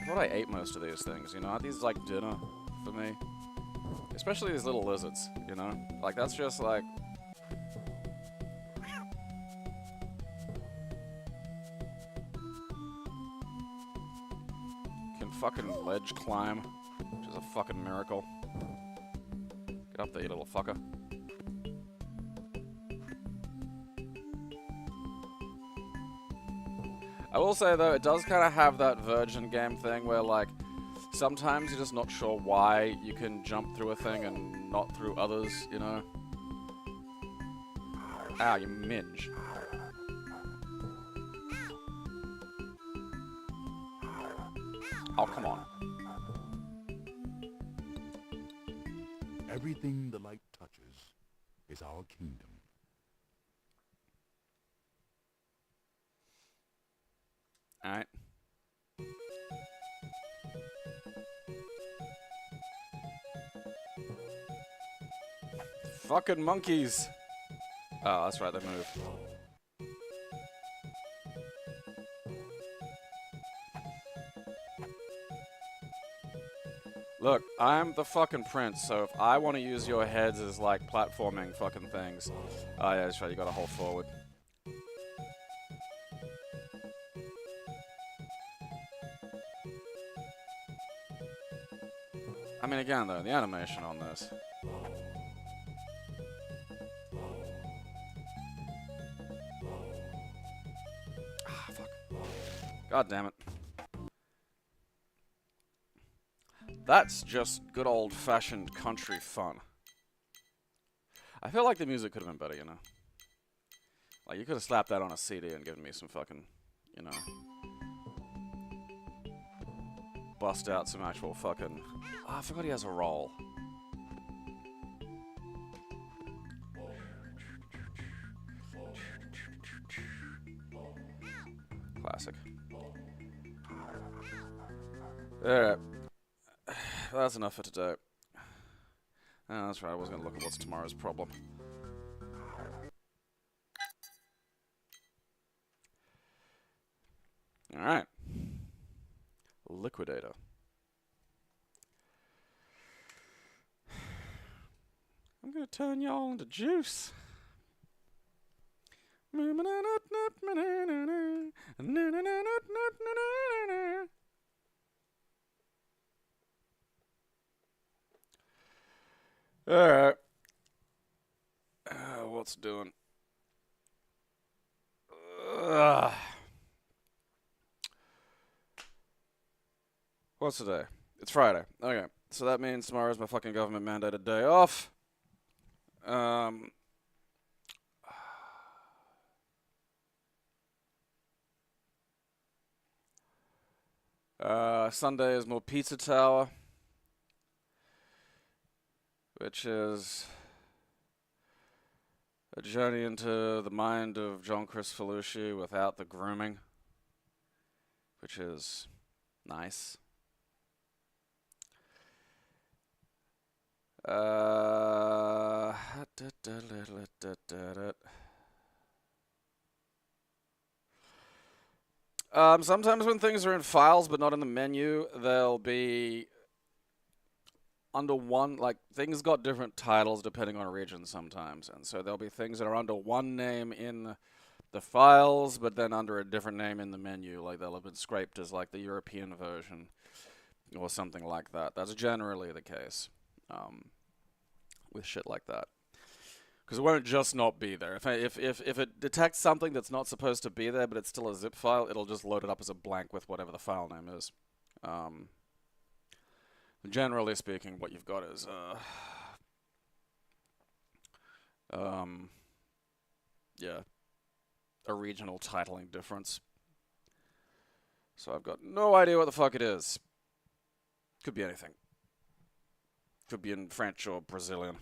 I thought I ate most of these things, you know? Aren't these like dinner for me? Especially these little lizards, you know? Like, that's just like... Fucking ledge climb. which is a fucking miracle. Get up there, you little fucker. I will say, though, it does kind of have that Virgin game thing where, like, sometimes you're just not sure why you can jump through a thing and not through others, you know? Ow, you minge. Oh, come on. Everything the light touches is our kingdom. Alright. Fucking monkeys! Oh, that's right, they move. Look, I'm the fucking prince, so if I want to use your heads as, like, platforming fucking things... Oh, yeah, that's right, you gotta hold forward. I mean, again, though, the animation on this... Ah, fuck. God damn it. That's just good old-fashioned country fun. I feel like the music could have been better, you know? Like, you could have slapped that on a CD and given me some fucking, you know... Bust out some actual fucking... Oh, I forgot he has a roll. Classic. Alright. That's enough for today. Oh, that's right, I was going to look at what's tomorrow's problem. Alright. Liquidator. I'm going to turn y'all into juice. Alright. What's doing? What's today? It's Friday. Okay. So that means tomorrow's my fucking government mandated day off. Sunday is more Pizza Tower, which is a journey into the mind of John Chris Felucci without the grooming, which is nice. Sometimes when things are in files but not in the menu, they'll be under one, like, things got different titles depending on region sometimes, and so there'll be things that are under one name in the files, but then under a different name in the menu, like they'll have been scraped as, like, the European version, or something like that. That's generally the case, with shit like that. Because it won't just not be there. If it detects something that's not supposed to be there, but it's still a zip file, it'll just load it up as a blank with whatever the file name is. Generally speaking, what you've got is, yeah, a regional titling difference. So I've got no idea what the fuck it is. Could be anything. Could be in French or Brazilian.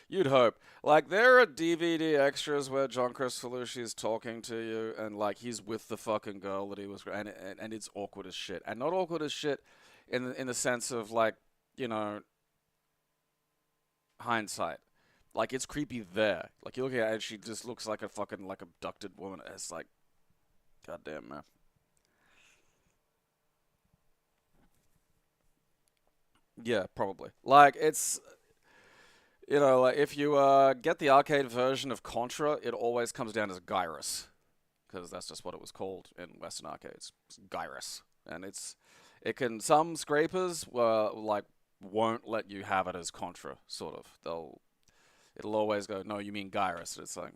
You'd hope. Like, there are DVD extras where John Chris Felucci is talking to you, and, like, he's with the fucking girl that he was... And it's awkward as shit. And not awkward as shit in the sense of, like, you know, hindsight. Like, it's creepy there. Like, you look at her and she just looks like a fucking, like, abducted woman. It's like, goddamn, man. Yeah, probably. Like, it's... You know, like, if you get the arcade version of Contra, it always comes down as Gyrus. Because that's just what it was called in Western arcades. It's Gyrus. And it can, some scrapers like won't let you have it as contra, sort of. It'll always go, no, you mean gyrus. It's like,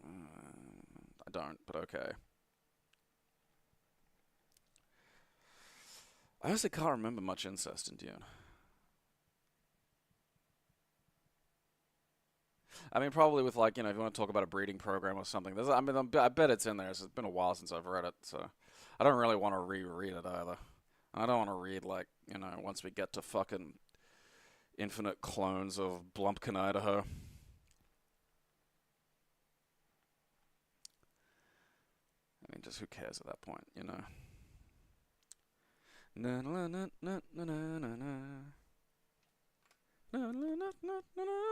I don't, but okay. I honestly can't remember much incest in Dune. I mean, probably with, like, you know, if you want to talk about a breeding program or something. I bet it's in there. It's been a while since I've read it, so I don't really want to reread it either. I don't want to read, like, you know, once we get to fucking infinite clones of Blumpkin, Idaho. I mean, just who cares at that point, you know? Na na na na na na na na. Na na na na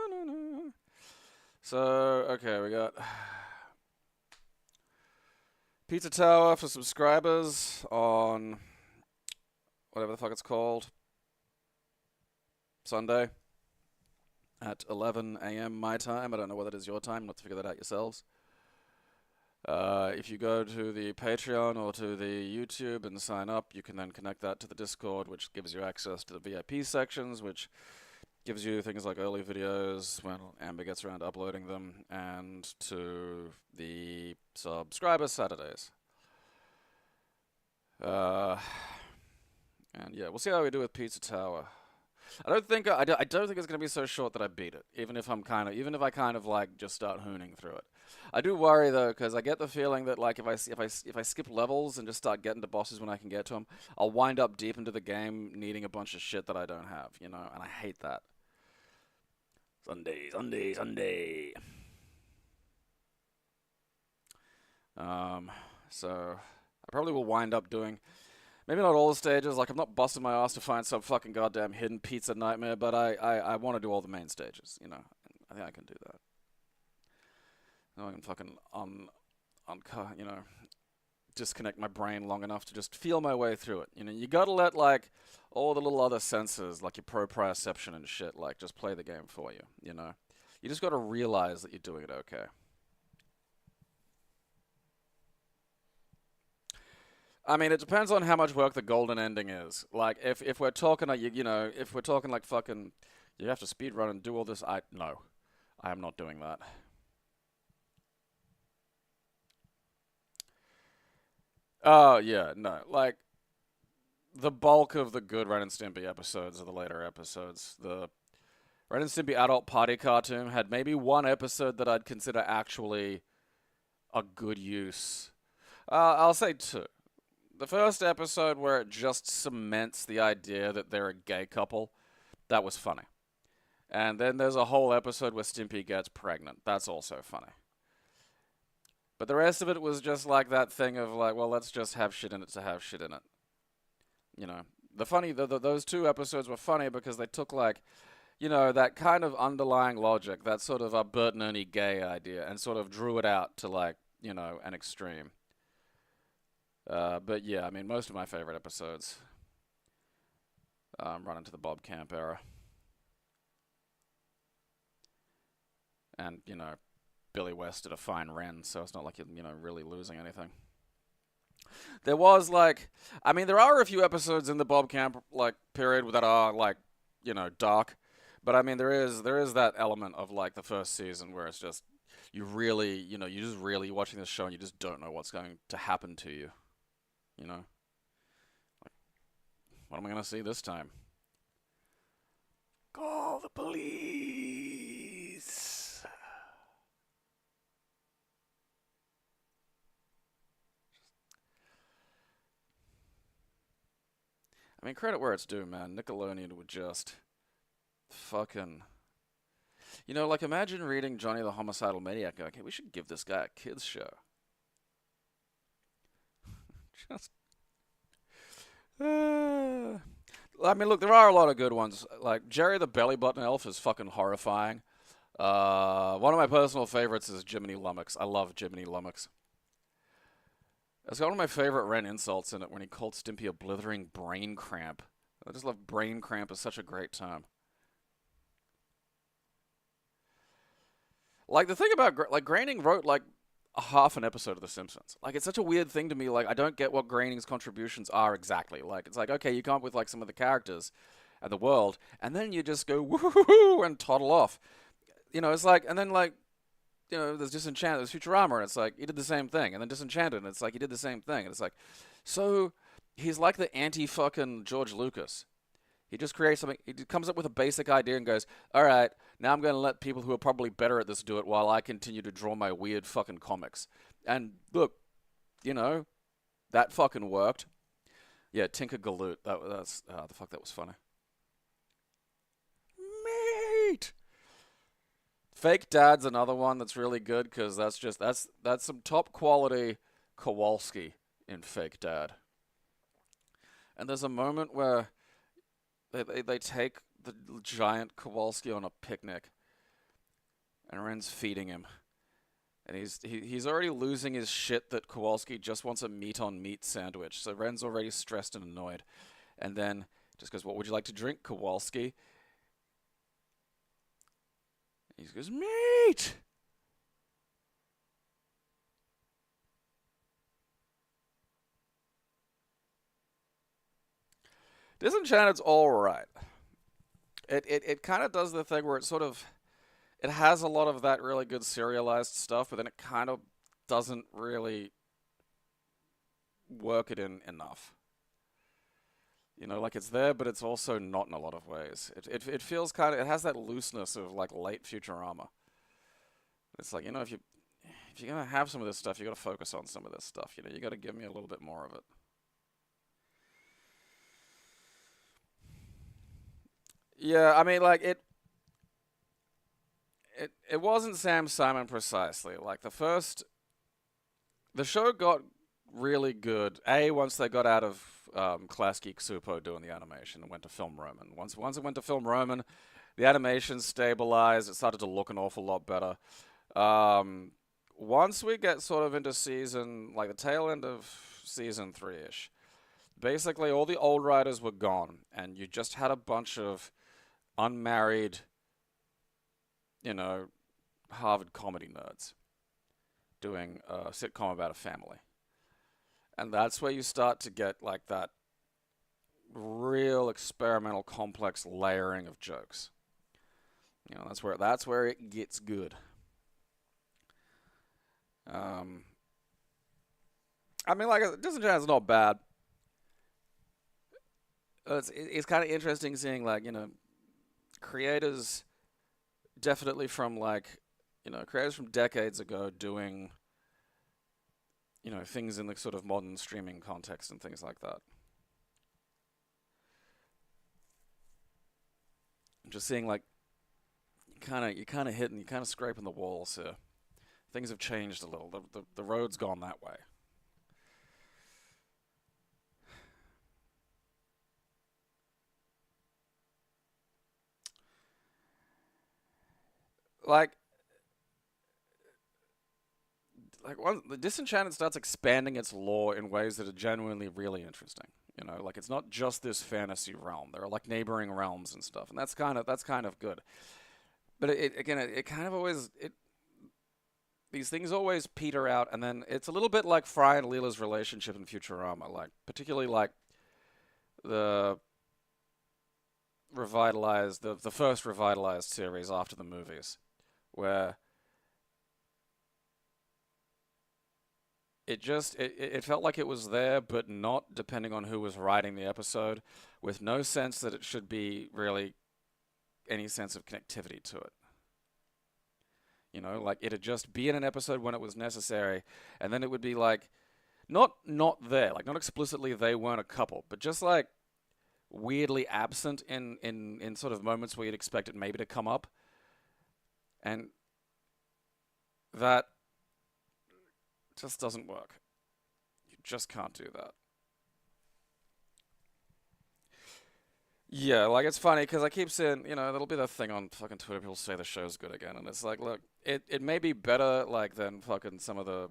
na na. So, okay, we got Pizza Tower for subscribers on whatever the fuck it's called, Sunday at 11 a.m. my time. I don't know whether it is your time. Not to figure that out yourselves. If you go to the Patreon or to the YouTube and sign up, you can then connect that to the Discord, which gives you access to the VIP sections, which gives you things like early videos when Amber gets around to uploading them, and to the subscriber Saturdays. And yeah, we'll see how we do with Pizza Tower. I don't think it's gonna be so short that I beat it, even if I kind of like just start hooning through it. I do worry though, because I get the feeling that like if I skip levels and just start getting to bosses when I can get to them, I'll wind up deep into the game needing a bunch of shit that I don't have, you know, and I hate that. Sunday. So I probably will wind up doing, maybe not all the stages, like I'm not busting my ass to find some fucking goddamn hidden pizza nightmare, but I want to do all the main stages, you know. I think I can do that. I can fucking you know, disconnect my brain long enough to just feel my way through it. You know, you gotta let like all the little other senses, like your proprioception and shit, like just play the game for you. You know, you just gotta realize that you're doing it okay. I mean, it depends on how much work the golden ending is. Like, if we're talking, you know, if we're talking like fucking, you have to speedrun and do all this. No, I am not doing that. Oh, yeah, no. Like, the bulk of the good Ren and Stimpy episodes are the later episodes. The Ren and Stimpy adult party cartoon had maybe one episode that I'd consider actually a good use. I'll say two. The first episode where it just cements the idea that they're a gay couple, that was funny. And then there's a whole episode where Stimpy gets pregnant. That's also funny. But the rest of it was just like that thing of like, well, let's just have shit in it to have shit in it. You know, those two episodes were funny because they took like, you know, that kind of underlying logic, that sort of a Bert and Ernie gay idea, and sort of drew it out to like, you know, an extreme. But yeah, I mean, most of my favorite episodes run into the Bob Camp era. And, you know, Billy West did a fine Ren, so it's not like you're, you know, really losing anything. There was, like, I mean, there are a few episodes in the Bob Camp, like, period that are, like, you know, dark. But, I mean, there is that element of, like, the first season where it's just, you really, you know, you're just really watching this show and you just don't know what's going to happen to you. You know? Like, what am I going to see this time? Call the police! I mean, credit where it's due, man. Nickelodeon would just fucking... You know, like, imagine reading Johnny the Homicidal Maniac going, okay, we should give this guy a kids show. Just... I mean, look, there are a lot of good ones. Like, Jerry the Belly Button Elf is fucking horrifying. One of my personal favorites is Jiminy Lummox. I love Jiminy Lummox. It's got one of my favorite Ren insults in it when he called Stimpy a blithering brain cramp. I just love brain cramp. It's such a great term. Like, the thing about, like, Groening wrote, like, a half an episode of The Simpsons. Like, it's such a weird thing to me. Like, I don't get what Groening's contributions are exactly. Like, it's like, okay, you come up with like some of the characters and the world, and then you just go woohoo and toddle off. You know, it's like, and then like, you know, there's Disenchanted, there's Futurama, and it's like he did the same thing, and then Disenchanted, and it's like he did the same thing, and it's like, so he's like the anti-fucking George Lucas. He just creates something. He comes up with a basic idea and goes, "All right, now I'm going to let people who are probably better at this do it while I continue to draw my weird fucking comics." And look, you know, that fucking worked. Yeah, Tinker Galoot. That's the fuck, that was funny. Mate. Fake Dad's another one that's really good because that's some top quality Kowalski in Fake Dad. And there's a moment where they take the giant Kowalski on a picnic, and Ren's feeding him, and he's already losing his shit that Kowalski just wants a meat on meat sandwich. So Ren's already stressed and annoyed, and then just goes, "What would you like to drink, Kowalski?" He goes, "Meat." Disenchanted's all right. It kind of does the thing where it has a lot of that really good serialized stuff, but then it kind of doesn't really work it in enough. You know, like it's there, but it's also not in a lot of ways. It feels kind of, it has that looseness of like late Futurama. It's like, you know, if you're gonna have some of this stuff, you got to focus on some of this stuff. You know, you got to give me a little bit more of it. Yeah, I mean, like it wasn't Sam Simon precisely. Like the show got really good. Once they got out of Class Geek Supo doing the animation and went to Film Roman. Once it went to Film Roman, the animation stabilized. It started to look an awful lot better. Once we get sort of into like the tail end of season 3-ish, basically all the old writers were gone, and you just had a bunch of unmarried, you know, Harvard comedy nerds doing a sitcom about a family. And that's where you start to get like that real experimental complex layering of jokes. You know, that's where it gets good. I mean, like, Disenchanted's not bad. It's kind of interesting seeing, like, you know, creators definitely from, like, you know, creators from decades ago doing, you know, things in the sort of modern streaming context and things like that. I'm just seeing, like, you're kind of hitting, you're kind of scraping the walls here. Things have changed a little. The road's gone that way. Like the Disenchanted starts expanding its lore in ways that are genuinely really interesting. You know, like it's not just this fantasy realm. There are like neighboring realms and stuff, and that's kind of good. But it kind of always these things always peter out, and then it's a little bit like Fry and Leela's relationship in Futurama, like particularly like the the first revitalized series after the movies, where it felt like it was there, but not, depending on who was writing the episode, with no sense that it should be really any sense of connectivity to it. You know, like it'd just be in an episode when it was necessary, and then it would be like not there, like not explicitly they weren't a couple, but just like weirdly absent in sort of moments where you'd expect it maybe to come up. And that just doesn't work. You just can't do that. Yeah, like it's funny because I keep saying, you know, there'll be that thing on fucking Twitter. People say the show's good again, and it's like, look, it may be better like than fucking some of the,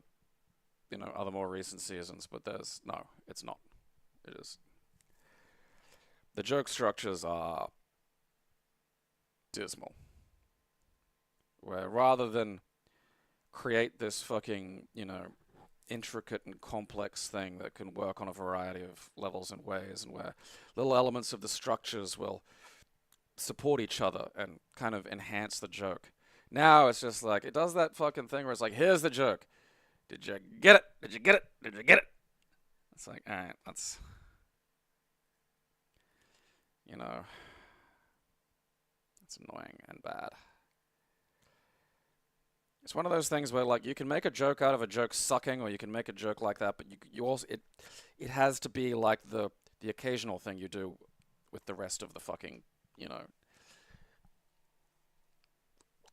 you know, other more recent seasons, but it's not. It is. The joke structures are dismal. Where rather than create this fucking, intricate and complex thing that can work on a variety of levels and ways, and where little elements of the structures will support each other and kind of enhance the joke. Now it's just like, it does that fucking thing where it's like, here's the joke. Did you get it? Did you get it? Did you get it? It's like, alright, that's, it's annoying and bad. It's one of those things where, like, you can make a joke out of a joke sucking, or you can make a joke like that, but you also, it has to be like the occasional thing you do with the rest of the fucking,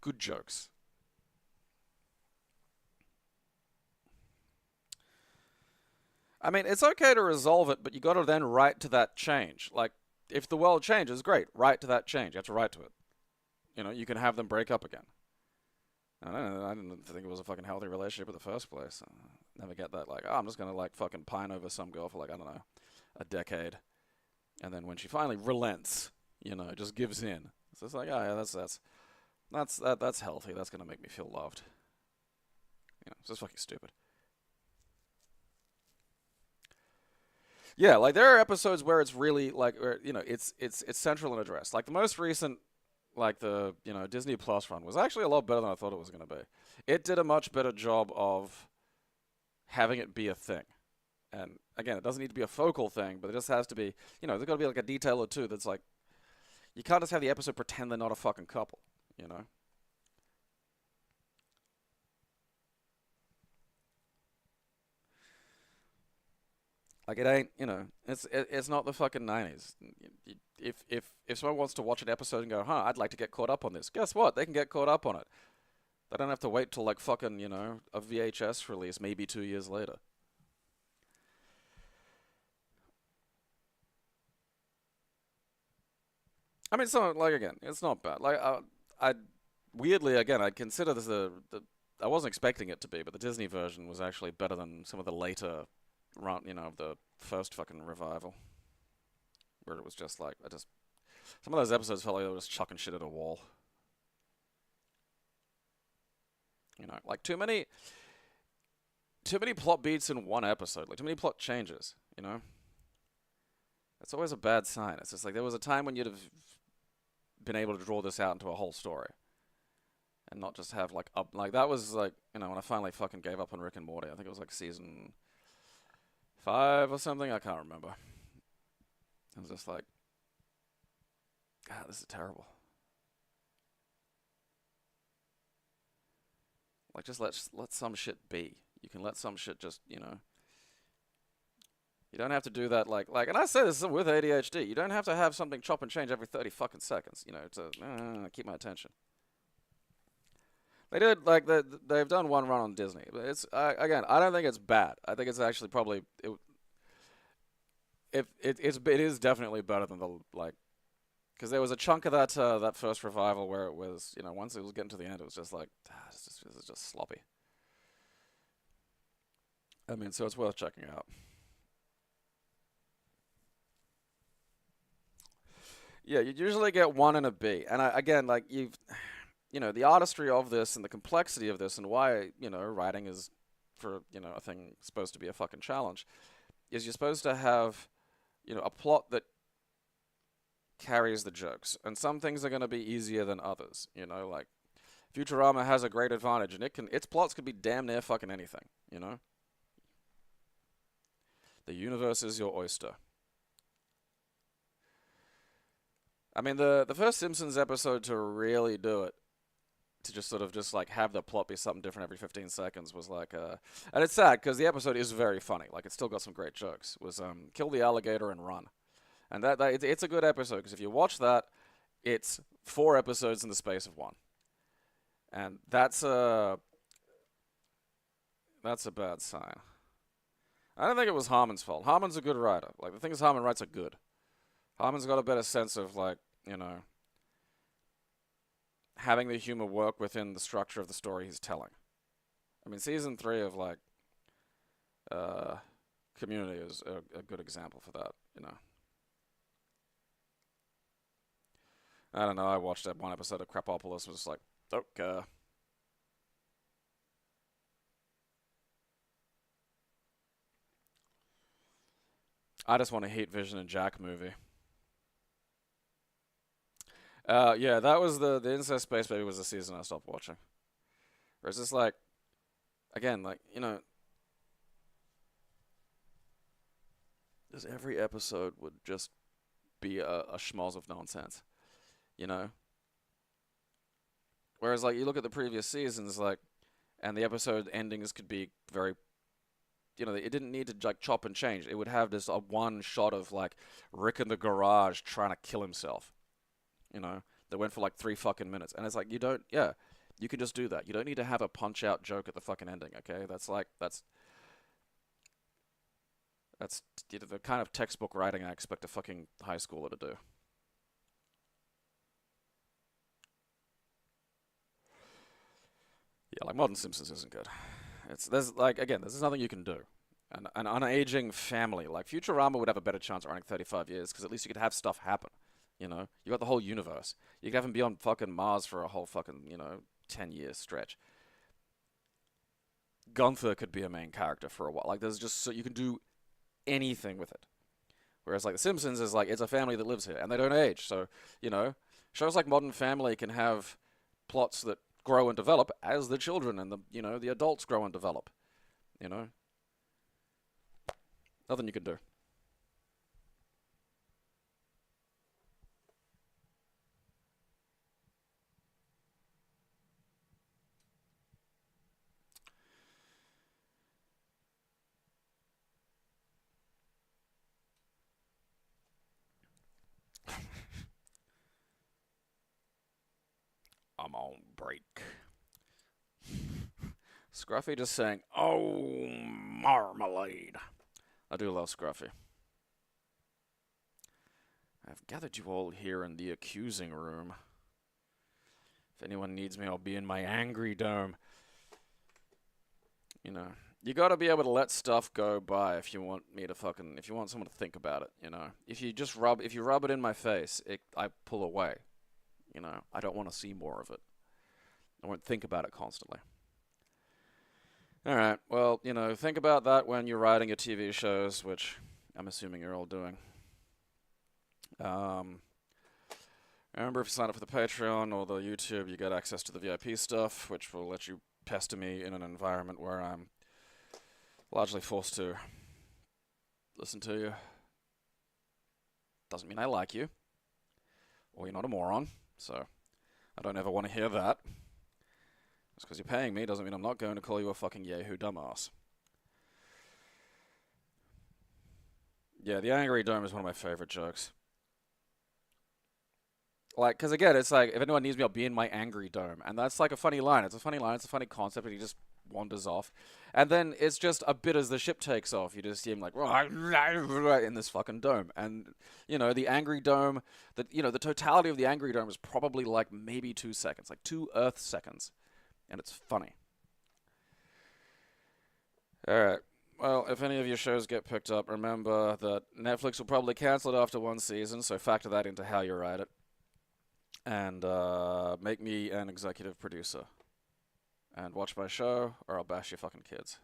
good jokes. I mean, it's okay to resolve it, but you gotta then write to that change. Like, if the world changes, great, write to that change. You have to write to it. You can have them break up again. I don't know, I didn't think it was a fucking healthy relationship in the first place. Never get that, like, oh, I'm just gonna, like, fucking pine over some girl for, like, I don't know, a decade. And then when she finally relents, just gives in. So it's like, oh, yeah, that's healthy. That's gonna make me feel loved. It's just fucking stupid. Yeah, like, there are episodes where it's really, like, where, it's central and addressed. Like, the most recent, like, the, Disney Plus run was actually a lot better than I thought it was going to be. It did a much better job of having it be a thing. And, again, it doesn't need to be a focal thing, but it just has to be, there's got to be, like, a detail or two that's, like, you can't just have the episode pretend they're not a fucking couple, Like, it ain't, it's not the fucking 90s. If someone wants to watch an episode and go, I'd like to get caught up on this, guess what? They can get caught up on it. They don't have to wait till, like, fucking, a VHS release maybe 2 years later. I mean, so, like, again, it's not bad. Like, weirdly, again, I'd consider this I wasn't expecting it to be, but the Disney version was actually better than some of the later run, the first fucking revival, where it was just like, some of those episodes felt like they were just chucking shit at a wall. Like, too many plot beats in one episode, like, too many plot changes, That's always a bad sign. It's just like, there was a time when you'd have been able to draw this out into a whole story. And not just have, like, that was, like, when I finally fucking gave up on Rick and Morty. I think it was, like, season 5 or something. I can't remember. I was just like, God, this is terrible. Like, just let some shit be. You can let some shit just, You don't have to do that, like, and I say this with ADHD. You don't have to have something chop and change every 30 fucking seconds, to keep my attention. They did, like, they've done one run on Disney. But it's, again, I don't think it's bad. I think it's actually probably, it is definitely better than the, like, because there was a chunk of that first revival where it was, once it was getting to the end, it was just like, this is just sloppy. I mean, so it's worth checking out. Yeah, you usually get 1 and a B. And again, like, the artistry of this and the complexity of this and why, writing is, for, a thing supposed to be a fucking challenge, is you're supposed to have, a plot that carries the jokes. And some things are going to be easier than others, like, Futurama has a great advantage, and its plots could be damn near fucking anything, The universe is your oyster. I mean, the first Simpsons episode to really do it, to just sort of just, like, have the plot be something different every 15 seconds was like, and it's sad because the episode is very funny. Like, it's still got some great jokes. Was Kill the Alligator and Run. And it's a good episode because if you watch that, it's 4 episodes in the space of 1. And that's a bad sign. I don't think it was Harmon's fault. Harmon's a good writer. Like, the things Harmon writes are good. Harmon's got a better sense of, like, having the humor work within the structure of the story he's telling. I mean, season 3 of, like, Community is a good example for that, I don't know, I watched that one episode of Crapopolis and was just like, okay. I just want a Heat Vision and Jack movie. Yeah, that was the Incest Space Baby was the season I stopped watching. Whereas it's like, again, like, you know, just every episode would just be a schmoz of nonsense, you know? Whereas, like, you look at the previous seasons, like, and the episode endings could be very, you know, it didn't need to, like, chop and change. It would have this one shot of, like, Rick in the garage trying to kill himself, you know? That went for, like, 3 fucking minutes. And it's like, you don't, yeah, you can just do that. You don't need to have a punch-out joke at the fucking ending, okay? That's, like, that's you know, the kind of textbook writing I expect a fucking high schooler to do. Yeah, like Modern Simpsons isn't good. There's nothing you can do. An unaging family, like Futurama would have a better chance of running 35 years because at least you could have stuff happen. You know, you got the whole universe. You could have him be on fucking Mars for a whole fucking, you know, 10-year stretch. Gunther could be a main character for a while. Like, there's just so you can do anything with it. Whereas, like, The Simpsons is like, it's a family that lives here and they don't age. So, you know, shows like Modern Family can have plots that grow and develop as the children and the, you know, the adults grow and develop. You know? Nothing you can do. I'm on break. Scruffy just saying, "Oh, marmalade." I do love Scruffy. I've gathered you all here in the accusing room. If anyone needs me, I'll be in my angry dome. You know, you gotta be able to let stuff go by if you want me to fucking, if you want someone to think about it, you know. If you rub it in my face, I pull away. You know, I don't want to see more of it. I won't think about it constantly. Alright, well, you know, think about that when you're writing your TV shows, which I'm assuming you're all doing. Remember, if you sign up for the Patreon or the YouTube, you get access to the VIP stuff, which will let you pester me in an environment where I'm largely forced to listen to you. Doesn't mean I like you, or you're not a moron, so I don't ever want to hear that. Just because you're paying me doesn't mean I'm not going to call you a fucking Yahoo dumbass. Yeah, the Angry Dome is one of my favorite jokes. Like, because again, it's like, if anyone needs me, I'll be in my angry dome. And that's like a funny line. It's a funny line. It's a funny concept. And he just wanders off. And then it's just a bit as the ship takes off. You just see him like, in this fucking dome. And, you know, the angry dome, you know, the totality of the angry dome is probably like maybe 2 seconds. Like 2 Earth seconds. And it's funny. Alright. Well, if any of your shows get picked up, remember that Netflix will probably cancel it after 1 season. So factor that into how you write it. And make me an executive producer. And watch my show, or I'll bash your fucking kids.